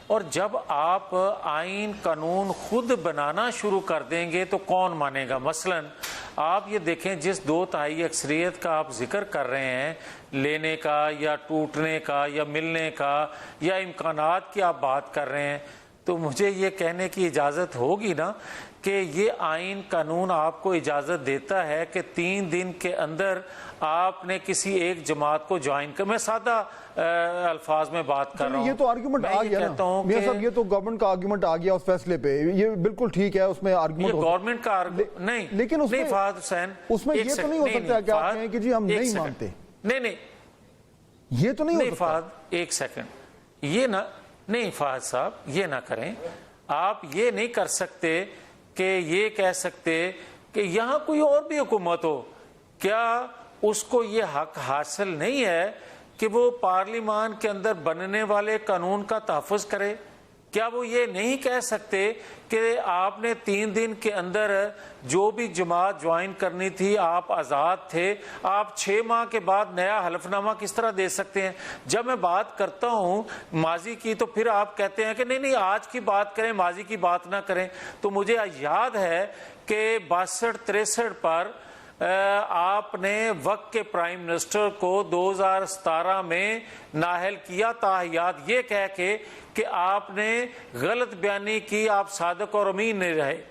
اور جب آپ آئین قانون خود بنانا شروع کر دیں گے تو کون مانے گا؟ مثلا آپ یہ دیکھیں جس 2/3 اکثریت کا آپ ذکر کر رہے ہیں، لینے کا یا ٹوٹنے کا یا ملنے کا یا امکانات کی آپ بات کر رہے ہیں، تو مجھے یہ کہنے کی اجازت ہوگی نا کہ یہ آئین قانون آپ کو اجازت دیتا ہے کہ 3 دن کے اندر آپ نے کسی ایک جماعت کو جوائن کر. میں سادہ الفاظ میں بات کر رہا ہوں. یہ تو آرگیومنٹ آ گیا نا میاں صاحب، یہ تو گورنمنٹ کا آرگیومنٹ آ گیا اس فیصلے پہ. یہ بالکل ٹھیک ہے، اس میں آرگیومنٹ گورنمنٹ کا نہیں، لیکن اس میں فہد حسین اس میں یہ تو نہیں ہو سکتا کہ آپ کہیں کہ جی ہم نہیں مانتے. نہیں یہ تو نہیں ہو سکتا. فہد ایک سیکنڈ، یہ نہ نہیں فہد صاحب یہ نہ کریں. آپ یہ نہیں کر سکتے کہ یہ کہہ سکتے کہ یہاں کوئی اور بھی حکومت ہو، کیا اس کو یہ حق حاصل نہیں ہے کہ وہ پارلیمان کے اندر بننے والے قانون کا تحفظ کرے؟ کیا وہ یہ نہیں کہہ سکتے کہ آپ نے 3 دن کے اندر جو بھی جماعت جوائن کرنی تھی آپ آزاد تھے، آپ 6 ماہ کے بعد نیا حلف نامہ کس طرح دے سکتے ہیں؟ جب میں بات کرتا ہوں ماضی کی تو پھر آپ کہتے ہیں کہ نہیں آج کی بات کریں، ماضی کی بات نہ کریں۔ تو مجھے یاد ہے کہ 62-63 پر آپ نے وقت کے پرائم منسٹر کو 2017 میں نااہل کیا تاحیات یہ کہہ کے کہ آپ نے غلط بیانی کی، آپ صادق اور امین نہیں رہے۔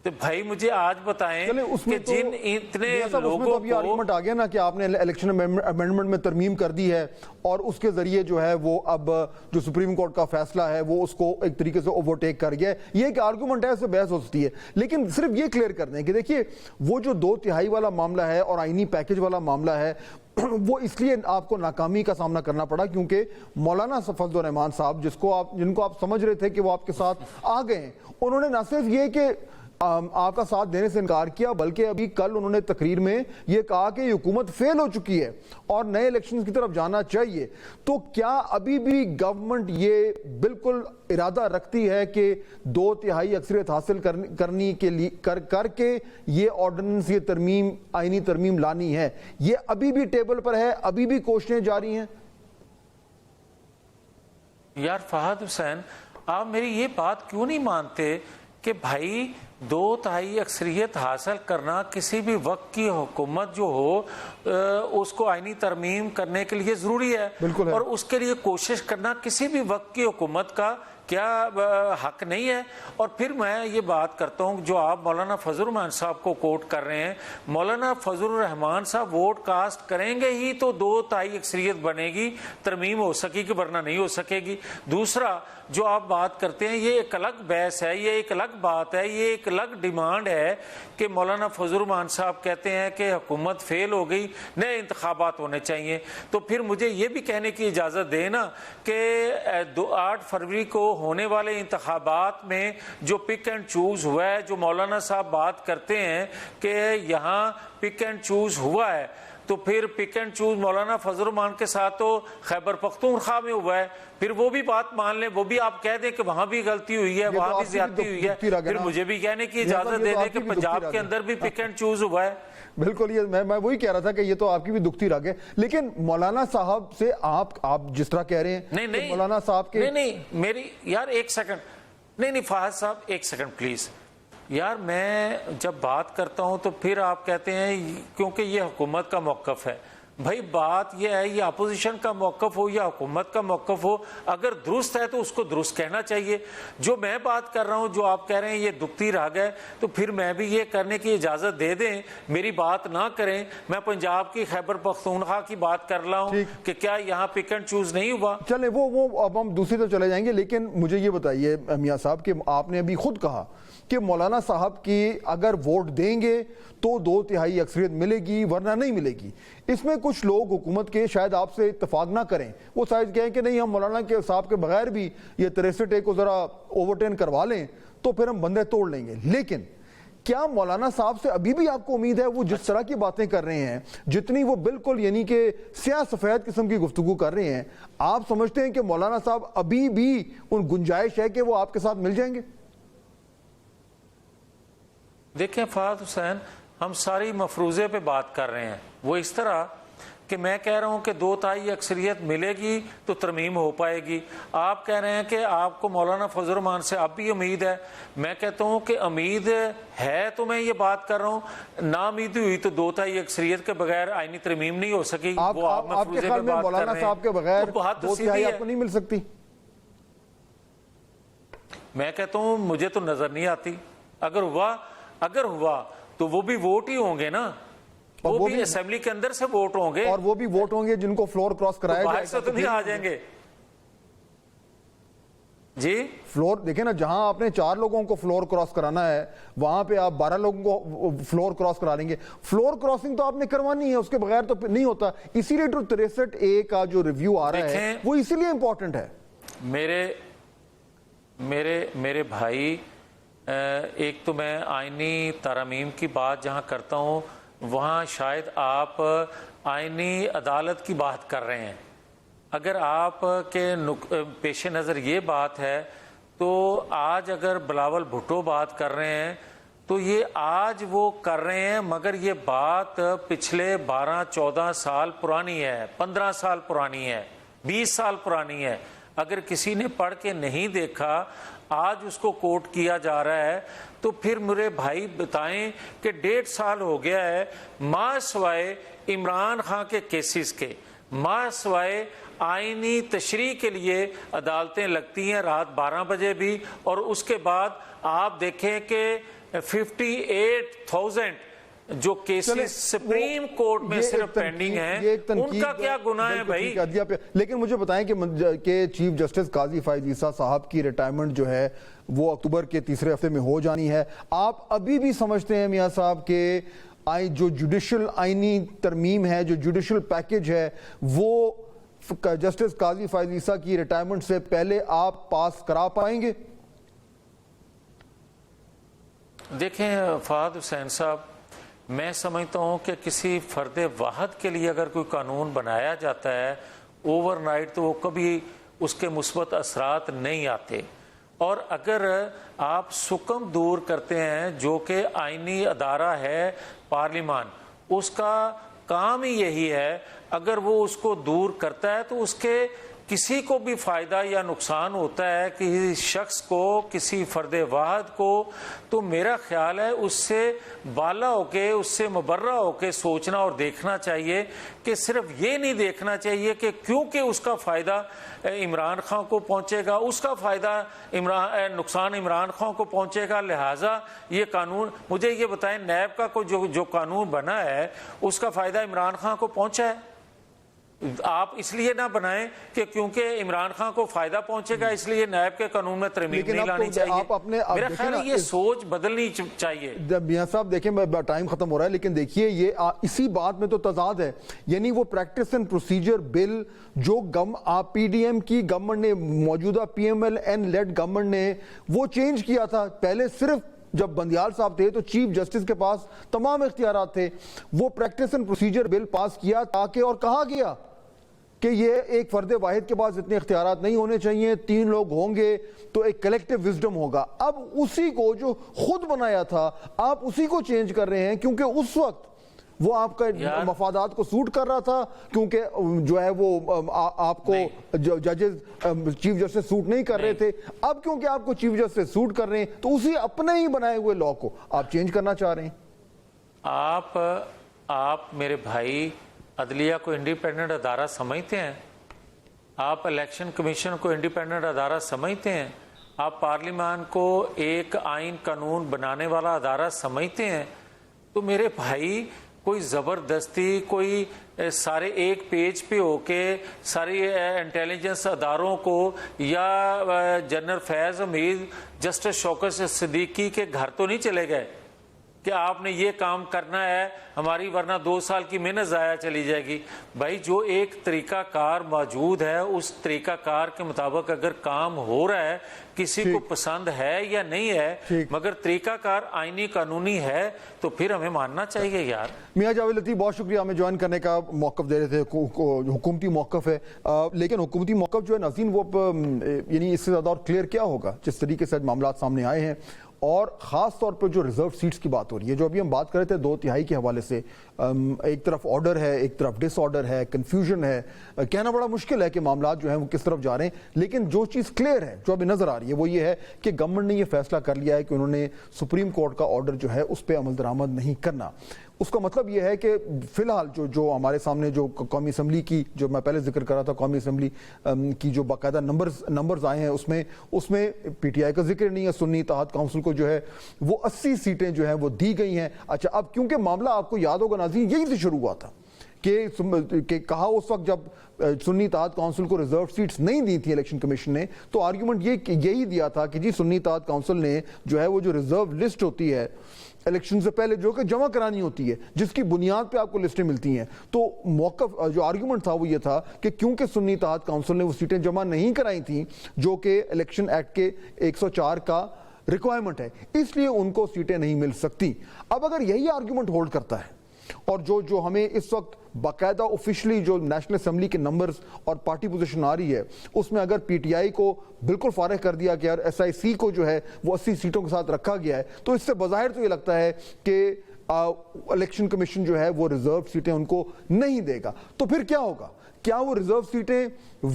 تو بھائی مجھے آج بتائیں کہ جن اتنے لوگوں کو ابھی آرگومنٹ آ گیا نا کہ آپ نے الیکشن امینڈمنٹ میں ترمیم کر دی ہے اور اس کے ذریعے جو ہے وہ اب جو سپریم کورٹ کا فیصلہ ہے وہ اس کو ایک طریقے سے اوورٹیک کر گیا ہے، یہ ایک آرگومنٹ ہے، اس سے بحث ہو سکتی ہے، لیکن صرف یہ کلیئر کر دیں کہ دیکھیے وہ جو 2/3 والا معاملہ ہے اور آئینی پیکج والا معاملہ ہے وہ اس لیے آپ کو ناکامی کا سامنا کرنا پڑا کیونکہ مولانا فضل الرحمان صاحب جن کو آپ سمجھ رہے تھے کہ وہ آپ کے ساتھ آ گئے ہیں، انہوں نے نہ صرف یہ کہ آپ کا ساتھ دینے سے انکار کیا بلکہ ابھی کل انہوں نے تقریر میں یہ کہا کہ یہ حکومت فیل ہو چکی ہے اور نئے الیکشنز کی طرف جانا چاہیے۔ تو کیا ابھی بھی گورنمنٹ یہ بالکل ارادہ رکھتی ہے کہ 2/3 اکثریت حاصل کرنی کے لیے کر کے یہ آرڈیننس، یہ ترمیم، آئینی ترمیم لانی ہے؟ یہ ابھی بھی ٹیبل پر ہے، ابھی بھی کوششیں جاری ہیں؟ یار فہد حسین، آپ میری یہ بات کیوں نہیں مانتے کہ بھائی 2/3 اکثریت حاصل کرنا کسی بھی وقت کی حکومت جو ہو اس کو آئینی ترمیم کرنے کے لیے ضروری ہے، اور اس کے لیے کوشش کرنا کسی بھی وقت کی حکومت کا کیا حق نہیں ہے؟ اور پھر میں یہ بات کرتا ہوں جو آپ مولانا فضل الرحمان صاحب کو کوٹ کر رہے ہیں، مولانا فضل الرحمان صاحب ووٹ کاسٹ کریں گے ہی تو 2/3 اکثریت بنے گی، ترمیم ہو سکے گی، ورنہ نہیں ہو سکے گی۔ دوسرا جو آپ بات کرتے ہیں یہ ایک الگ بحث ہے، یہ ایک الگ بات ہے، یہ ایک الگ ڈیمانڈ ہے کہ مولانا فضل الرحمان صاحب کہتے ہیں کہ حکومت فیل ہو گئی، نئے انتخابات ہونے چاہیے۔ تو پھر مجھے یہ بھی کہنے کی اجازت دے نا کہ 8 فروری کو ہونے والے انتخابات میں جو پک اینڈ چوز ہوا ہے، جو مولانا صاحب بات کرتے ہیں کہ یہاں پک اینڈ چوز ہوا ہے، تو پھر پک اینڈ چوز مولانا فضل الرحمان کے ساتھ تو خیبر پختونخوا میں ہوا ہے، پھر وہ بھی بات مان لیں، وہ بھی آپ کہہ دیں کہ وہاں بھی غلطی ہوئی ہے، وہاں بھی زیادتی ہوئی ہے، پھر مجھے بھی کہنے کی اجازت دے دیں کہ پنجاب کے اندر بھی پک اینڈ چوز ہوا ہے۔ بالکل، یہ میں وہی کہہ رہا تھا کہ یہ تو آپ کی بھی دکھتی رگ ہے، لیکن مولانا صاحب سے آپ جس طرح کہہ رہے ہیں نہیں مولانا صاحب کے نہیں میری یار ایک سیکنڈ، نہیں فہد صاحب ایک سیکنڈ پلیز، یار میں جب بات کرتا ہوں تو پھر آپ کہتے ہیں کیونکہ یہ حکومت کا موقف ہے۔ بھائی بات یہ ہے، یہ اپوزیشن کا موقف ہو یا حکومت کا موقف ہو، اگر درست ہے تو اس کو درست کہنا چاہیے۔ جو میں بات کر رہا ہوں، جو آپ کہہ رہے ہیں یہ دکھتی راگ ہے، تو پھر میں بھی یہ کرنے کی اجازت دے دیں، میری بات نہ کریں۔ میں پنجاب کی خیبر پختونخوا کی بات کر رہا ہوں کہ کیا یہاں پک اینڈ چوز نہیں ہوا؟ چلیں وہ اب ہم دوسری طرف چلے جائیں گے، لیکن مجھے یہ بتائیے میاں صاحب کہ آپ نے ابھی خود کہا کہ مولانا صاحب کی اگر ووٹ دیں گے تو 2/3 اکثریت ملے گی ورنہ نہیں ملے گی۔ اس میں کچھ لوگ حکومت کے شاید آپ سے اتفاق نہ کریں، وہ شاید کہیں کہ نہیں ہم مولانا کے صاحب کے بغیر بھی یہ 63 کو ذرا اوورٹرن کروا لیں تو پھر ہم بندے توڑ لیں گے۔ لیکن کیا مولانا صاحب سے ابھی بھی آپ کو امید ہے وہ جس طرح کی باتیں کر رہے ہیں، جتنی وہ بالکل یعنی کہ سیاہ سفید قسم کی گفتگو کر رہے ہیں، آپ سمجھتے ہیں کہ مولانا صاحب ابھی بھی ان گنجائش ہے کہ وہ آپ کے ساتھ مل جائیں گے؟ دیکھیں فہد حسین، ہم ساری مفروضے پہ بات کر رہے ہیں، وہ اس طرح کہ میں کہہ رہا ہوں کہ 2/3 اکثریت ملے گی تو ترمیم ہو پائے گی، آپ کہہ رہے ہیں کہ آپ کو مولانا فضل الرحمان سے اب بھی امید ہے، میں کہتا ہوں کہ امید ہے تو میں یہ بات کر رہا ہوں، نا امیدی ہوئی تو 2/3 اکثریت کے بغیر آئینی ترمیم نہیں ہو سکی۔ وہ آپ مفروضے پہ بات کر رہے ہیں، مولانا صاحب کے بغیر 2/3 آپ کو نہیں مل سکتی؟ میں کہتا ہوں مجھے تو نظر نہیں آتی، اگر ہوا تو وہ بھی ووٹ ہی ہوں گے نا، وہ بھی اسمبلی کے اندر سے ووٹ ہوں گے، اور وہ بھی ووٹ ہوں گے جن کو فلور کراس کرایا جائے باہر سے تو نہیں آ جائیں گے۔ جی فلور دیکھیں نا، جہاں آپ نے 4 لوگوں کو فلور کراس کرانا ہے وہاں پہ آپ 12 لوگوں کو فلور کراس کرا دیں گے۔ فلور کراسنگ تو آپ نے کروانی ہے، اس کے بغیر تو نہیں ہوتا، اسی لیے 63A کا جو ریویو آ رہا ہے وہ اسی لیے امپورٹنٹ ہے۔ میرے بھائی، ایک تو میں آئینی ترامیم کی بات جہاں کرتا ہوں وہاں شاید آپ آئینی عدالت کی بات کر رہے ہیں، اگر آپ کے پیش نظر یہ بات ہے تو آج اگر بلاول بھٹو بات کر رہے ہیں تو یہ آج وہ کر رہے ہیں، مگر یہ بات پچھلے 12-14 سال پرانی ہے، 15 سال پرانی ہے، 20 سال پرانی ہے۔ اگر کسی نے پڑھ کے نہیں دیکھا، آج اس کو کوٹ کیا جا رہا ہے، تو پھر میرے بھائی بتائیں کہ 1.5 سال ہو گیا ہے، ماں سوائے عمران خان کے کیسز کے، ماں سوائے آئینی تشریح کے لیے عدالتیں لگتی ہیں رات 12 بجے بھی، اور اس کے بعد آپ دیکھیں کہ 58,000 جو کیسز سپریم کورٹ میں صرف پینڈنگ ہیں، ان کا کیا گناہ ہے بھائی؟ لیکن مجھے بتائیں کہ چیف جسٹس قاضی فائز عیسیٰ صاحب کی ریٹائرمنٹ جو ہے وہ اکتوبر کے تیسرے ہفتے میں ہو جانی ہے، آپ ابھی بھی سمجھتے ہیں میاں صاحب کہ جو جوڈیشل آئینی ترمیم ہے، جو جوڈیشل پیکج ہے، وہ جسٹس قاضی فائز عیسیٰ کی ریٹائرمنٹ سے پہلے آپ پاس کرا پائیں گے؟ دیکھیں فہد حسین صاحب، میں سمجھتا ہوں کہ کسی فرد واحد کے لیے اگر کوئی قانون بنایا جاتا ہے اوور نائٹ تو وہ کبھی اس کے مثبت اثرات نہیں آتے، اور اگر آپ سکم دور کرتے ہیں جو کہ آئینی ادارہ ہے پارلیمان، اس کا کام ہی یہی ہے، اگر وہ اس کو دور کرتا ہے تو اس کے کسی کو بھی فائدہ یا نقصان ہوتا ہے، کسی شخص کو، کسی فرد واحد کو، تو میرا خیال ہے اس سے بالا ہو کے، اس سے مبرہ ہو کے سوچنا اور دیکھنا چاہیے، کہ صرف یہ نہیں دیکھنا چاہیے کہ کیونکہ اس کا فائدہ عمران خان کو پہنچے گا، اس کا فائدہ نقصان عمران خان کو پہنچے گا، لہٰذا یہ قانون، مجھے یہ بتائیں نیب کا جو قانون بنا ہے اس کا فائدہ عمران خان کو پہنچا ہے؟ آپ اس لیے نہ بنائیں کہ کیونکہ عمران خان کو فائدہ پہنچے گا اس لیے نیب کے قانون میں ترمیم نہیں لانی چاہیے۔ میرا خیال ہے یہ سوچ بدلنی چاہیے۔ میاں صاحب دیکھیں، ٹائم ختم ہو رہا ہے، لیکن دیکھیے یہ اسی بات میں تو تضاد ہے، یعنی وہ پریکٹس اینڈ پروسیجر بل جو پی ڈی ایم کی گورنمنٹ نے، موجودہ P M L N lead government نے وہ چینج کیا تھا، پہلے صرف جب بندیال صاحب تھے تو چیف جسٹس کے پاس تمام اختیارات تھے، وہ پریکٹس اینڈ پروسیجر بل پاس کیا تاکہ، اور کہا گیا کہ یہ ایک فرد واحد کے پاس اتنے اختیارات نہیں ہونے چاہیے، 3 لوگ ہوں گے تو ایک کلیکٹیو وزڈم ہوگا۔ اب اسی کو جو خود بنایا تھا آپ اسی کو چینج کر رہے ہیں، کیونکہ اس وقت وہ آپ کا مفادات کو سوٹ کر رہا تھا، کیونکہ جو ہے وہ آپ کو ججز چیف جسٹس سوٹ نہیں کر رہے تھے، اب کیونکہ آپ کو چیف جسٹس سوٹ کر رہے ہیں تو اسی اپنے ہی بنائے ہوئے لا کو آپ چینج کرنا چاہ رہے ہیں۔ آپ میرے بھائی عدلیہ کو انڈیپینڈنٹ ادارہ سمجھتے ہیں؟ آپ الیکشن کمیشن کو انڈیپینڈنٹ ادارہ سمجھتے ہیں؟ آپ پارلیمان کو ایک آئین قانون بنانے والا ادارہ سمجھتے ہیں؟ تو میرے بھائی کوئی زبردستی، کوئی سارے ایک پیج پہ ہو کے ساری انٹیلیجنس اداروں کو، یا جنرل فیض حمید جسٹس شوکت صدیقی کے گھر تو نہیں چلے گئے کہ آپ نے یہ کام کرنا ہے ہماری، ورنہ 2 سال کی محنت ضائع چلی جائے گی۔ بھائی جو ایک طریقہ کار موجود ہے اس طریقہ کار کے مطابق اگر کام ہو رہا ہے، کسی کو پسند ہے یا نہیں ہے، مگر طریقہ کار آئینی قانونی ہے تو پھر ہمیں ماننا چاہیے یار۔ میاں جاوید لطیف بہت شکریہ، ہمیں جوائن کرنے کا موقف دے رہے تھے، حکومتی موقف ہے، لیکن حکومتی موقف جو ہے ناظرین وہ یعنی اس سے زیادہ اور کلیئر کیا ہوگا جس طریقے سے معاملات سامنے آئے ہیں، اور خاص طور پر جو ریزرو سیٹس کی بات ہو رہی ہے، جو ابھی ہم بات کر رہے تھے 2/3 کے حوالے سے، ایک طرف آرڈر ہے، ایک طرف ڈس آرڈر ہے، کنفیوژن ہے، کہنا بڑا مشکل ہے کہ معاملات جو ہیں وہ کس طرف جا رہے ہیں، لیکن جو چیز کلیئر ہے جو ابھی نظر آ رہی ہے وہ یہ ہے کہ گورنمنٹ نے یہ فیصلہ کر لیا ہے کہ انہوں نے سپریم کورٹ کا آرڈر جو ہے اس پہ عمل درآمد نہیں کرنا۔ اس کا مطلب یہ ہے کہ فی الحال جو ہمارے سامنے جو قومی اسمبلی کی، جو میں پہلے ذکر کر رہا تھا، قومی اسمبلی کی جو باقاعدہ نمبرز آئے ہیں اس میں پی ٹی آئی کا ذکر نہیں ہے، سنی اتحاد کونسل کو جو ہے وہ 80 سیٹیں جو ہیں وہ دی گئی ہیں۔ اچھا، اب کیونکہ معاملہ آپ کو یاد ہوگا ناظرین یہی سے شروع ہوا تھا کہ کہا اس وقت جب سنی اتحاد کونسل کو ریزرو سیٹس نہیں دی تھی الیکشن کمیشن نے، تو آرگیومنٹ یہی دیا تھا کہ جی سنی اتحاد کونسل نے جو ہے وہ جو ریزرو لسٹ ہوتی ہے الیکشن سے پہلے جو کہ جمع کرانی ہوتی ہے، جس کی بنیاد پہ آپ کو لسٹیں ملتی ہیں، تو موقف جو آرگیومنٹ تھا وہ یہ تھا کہ کیونکہ سنی اتحاد کونسل نے وہ سیٹیں جمع نہیں کرائی تھیں جو کہ الیکشن ایکٹ کے 104 کا ریکوائرمنٹ ہے، اس لیے ان کو سیٹیں نہیں مل سکتی۔ اب اگر یہی آرگیومنٹ ہولڈ کرتا ہے اور جو ہمیں اس وقت باقاعدہ آفیشلی جو نیشنل اسمبلی کے نمبرز اور پارٹی پوزیشن آ رہی ہے اس میں اگر پی ٹی آئی کو بالکل فارغ کر دیا گیا اور ایس آئی سی کو جو ہے وہ 80 سیٹوں کے ساتھ رکھا گیا ہے تو اس سے بظاہر تو یہ لگتا ہے کہ الیکشن کمیشن جو ہے وہ ریزرو سیٹیں ان کو نہیں دے گا. تو پھر کیا ہوگا؟ کیا وہ ریزرو سیٹیں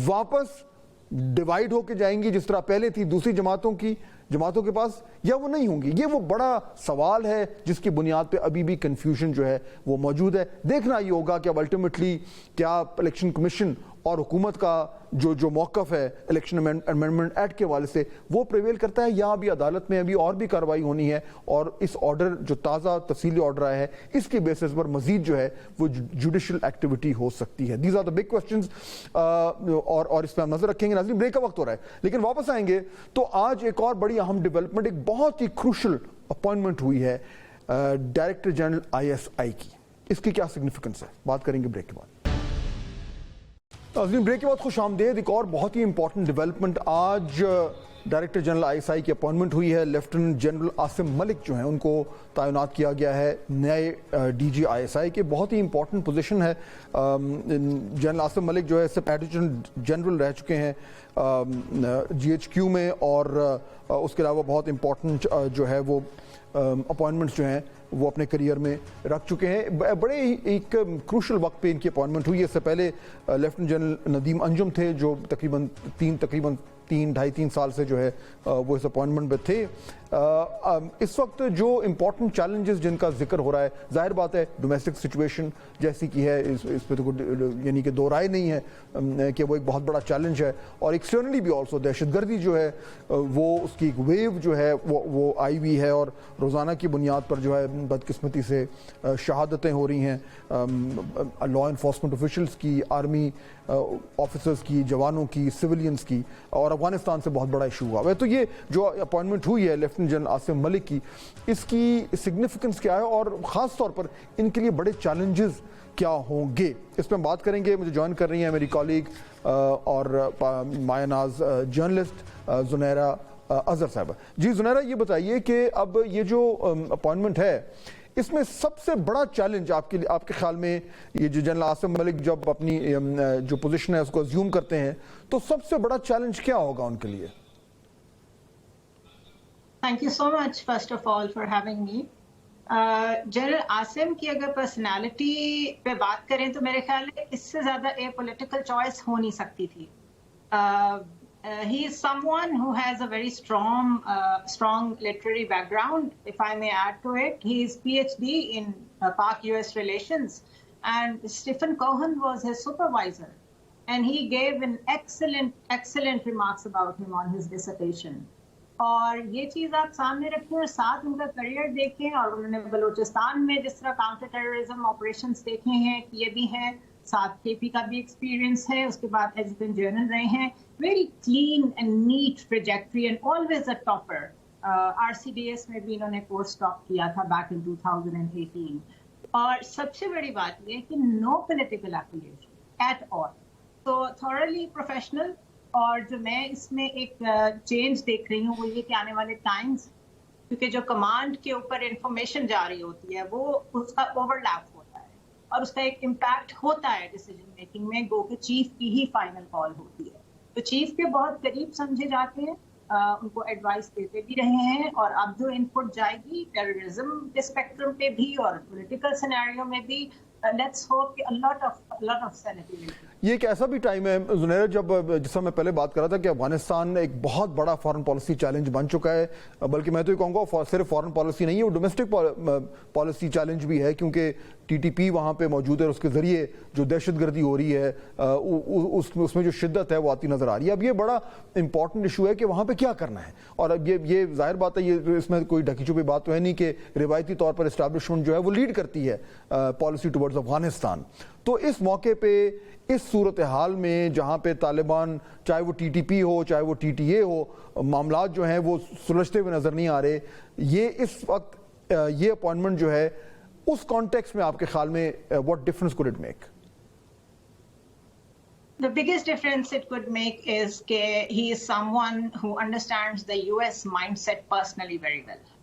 واپس ڈیوائیڈ ہو کے جائیں گی جس طرح پہلے تھی دوسری جماعتوں کے پاس، یا وہ نہیں ہوں گی؟ یہ وہ بڑا سوال ہے جس کی بنیاد پہ ابھی بھی کنفیوژن جو ہے وہ موجود ہے. دیکھنا یہ ہوگا کہ اب الٹیمیٹلی کیا الیکشن کمیشن اور حکومت کا جو موقف ہے الیکشن امینڈمنٹ ایکٹ کے حوالے سے وہ پریویل کرتا ہے، یا ابھی عدالت میں ابھی اور بھی کارروائی ہونی ہے اور اس آرڈر جو تازہ تفصیلی آرڈر آیا ہے اس کی بیسس پر مزید جو ہے وہ جوڈیشل ایکٹیویٹی ہو سکتی ہے. These are the big questions اور اس پہ ہم نظر رکھیں گے. ناظرین بریک کا وقت ہو رہا ہے لیکن واپس آئیں گے تو آج ایک اور بڑی اہم ڈیولپمنٹ، ایک بہت ہی کروشل اپوائنٹمنٹ ہوئی ہے ڈائریکٹر جنرل ISI کی. اس کی کیا سگنیفیکنس ہے بات کریں گے بریک کے بعد. ناظرین بریک کے بعد خوش آمدید. ایک اور بہت ہی امپورٹنٹ ڈیولپمنٹ، آج ڈائریکٹر جنرل ISI کی اپوائنٹمنٹ ہوئی ہے. لیفٹیننٹ جنرل عاصم ملک جو ہیں ان کو تعینات کیا گیا ہے نئے DG ISI کے. بہت ہی امپورٹنٹ پوزیشن ہے. جنرل عاصم ملک جو ہے اس سے ایڈجنٹ جنرل رہ چکے ہیں GHQ میں، اور اس کے علاوہ بہت امپورٹنٹ جو ہے وہ اپوائنٹمنٹس جو ہیں وہ اپنے کریئر میں رکھ چکے ہیں. بڑے ایک کروشل وقت پہ ان کی اپوائنٹمنٹ ہوئی ہے. اس سے پہلے لیفٹیننٹ جنرل ندیم انجم تھے جو تقریباً 3 سال سے جو ہے وہ اس اپوائنٹمنٹ پہ تھے. اس وقت جو امپورٹنٹ چیلنجز جن کا ذکر ہو رہا ہے، ظاہر بات ہے ڈومیسٹک سچویشن جیسی کی ہے، اس پہ تو یعنی کہ دو رائے نہیں ہے کہ وہ ایک بہت بڑا چیلنج ہے. اور ایکسٹرنلی بھی آلسو دہشت گردی جو ہے وہ اس کی ایک ویو جو ہے وہ آئی ہوئی ہے، اور روزانہ کی بنیاد پر جو ہے بدقسمتی سے شہادتیں ہو رہی ہیں لا انفورسمنٹ آفیشلز کی، آرمی آفیسرز کی، جوانوں کی، سویلینز کی، اور افغانستان سے بہت بڑا ایشو ہوا ہے. تو یہ جو اپوائنٹمنٹ ہوئی ہے لیفٹیننٹ جنرل عاصم ملک کی، اس کی سگنیفیکنس کیا ہے اور خاص طور پر ان کے لیے بڑے چیلنجز کیا ہوں گے، اس پہ ہم بات کریں گے. مجھے جوائن کر رہی ہیں میری کالیگ اور مایہ ناز جرنلسٹ زنیرہ اظہر صاحبہ. جی زنیرہ، یہ بتائیے کہ اب یہ جو اپوائنٹمنٹ ہے اس میں سب سے بڑا چیلنج آپ کے خیال میں، یہ جو جنرل عاصم ملک جب اپنی جو پوزیشن ہے اس کو ازیوم کرتے ہیں تو سب سے بڑا چیلنج کیا ہوگا ان کے لیے؟ Thank you so much first of all for having me. General Asim کی اگر پرسنالٹی پہ بات کریں تو میرے خیال ہے اس سے زیادہ اے پولیٹیکل چوائس ہو نہیں سکتی تھی. He is someone who has a very strong literary background, if I may add to it. He is PhD in Pak-US relations, and Stephen Cohen was his supervisor, and he gave an excellent remarks about him on his dissertation. اور یہ چیز آپ سامنے رکھیں اور ساتھ ان کا career دیکھیں، اور انہوں نے بلوچستان میں جس طرح کاؤنٹر ٹیررزم آپریشنز دیکھے ہیں، کیے بھی ہیں، ساتھ KP کا بھی ایکسپیرینس ہے، اس کے بعد ایڈجنٹ جنرل رہے ہیں. Very clean and neat trajectory and always a topper. RCDS میں بھی انہوں نے کورس ٹاپ کیا تھا بیک ان 2018. اور سب سے بڑی بات یہ کہ no political affiliation at all, تو تھورلی پروفیشنل. اور جو میں اس میں ایک چینج دیکھ رہی ہوں وہ یہ کہ آنے والے ٹائمز، کیونکہ جو کمانڈ کے اوپر انفارمیشن جاری ہوتی ہے وہ اس کا اوور لیپ ہوتا ہے اور اس کا ایک امپیکٹ ہوتا ہے ڈیسیجن میکنگ میں، گو کہ چیف کی ہی فائنل کال ہوتی ہے. تو چیف کے بہت قریب سمجھے جاتے ہیں، ان کو ایڈوائس دیتے بھی رہے ہیں. اور اب جو ان پٹ جائے گی ٹیررزم کے اسپیکٹرم پہ بھی اور پولیٹیکل سینیریو میں بھی، لیٹس ہوپ کہ lot of sanity. یہ ایک ایسا بھی ٹائم ہے زنیرہ جب، جس میں پہلے بات کر رہا تھا کہ افغانستان ایک بہت بڑا فارن پالیسی چیلنج بن چکا ہے، بلکہ میں تو یہ کہوں گا صرف فارن پالیسی نہیں ہے، وہ ڈومیسٹک پالیسی چیلنج بھی ہے، کیونکہ TTP وہاں پہ موجود ہے، اس کے ذریعے جو دہشت گردی ہو رہی ہے اس میں جو شدت ہے وہ آتی نظر آ رہی ہے. اب یہ بڑا امپورٹنٹ ایشو ہے کہ وہاں پہ کیا کرنا ہے. اور اب یہ ظاہر بات ہے، یہ اس میں کوئی ڈھکی چھپی بات تو ہے نہیں کہ روایتی طور پر اسٹیبلشمنٹ جو ہے وہ لیڈ کرتی ہے پالیسی ٹورڈز افغانستان. تو اس موقع پہ اس صورتحال میں جہاں پہ طالبان، چاہے وہ TTP ہو چاہے وہ TTA ہو، معاملات جو ہیں وہ سلجھتے ہوئے نظر نہیں آ رہے، یہ اس وقت یہ اپوائنٹمنٹ جو ہے اس کانٹیکس میں آپ کے خیال میں what difference could it make؟ The biggest difference it could make is that he is someone who understands the US mindset personally very well.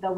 the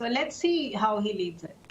So let's see how he leads it.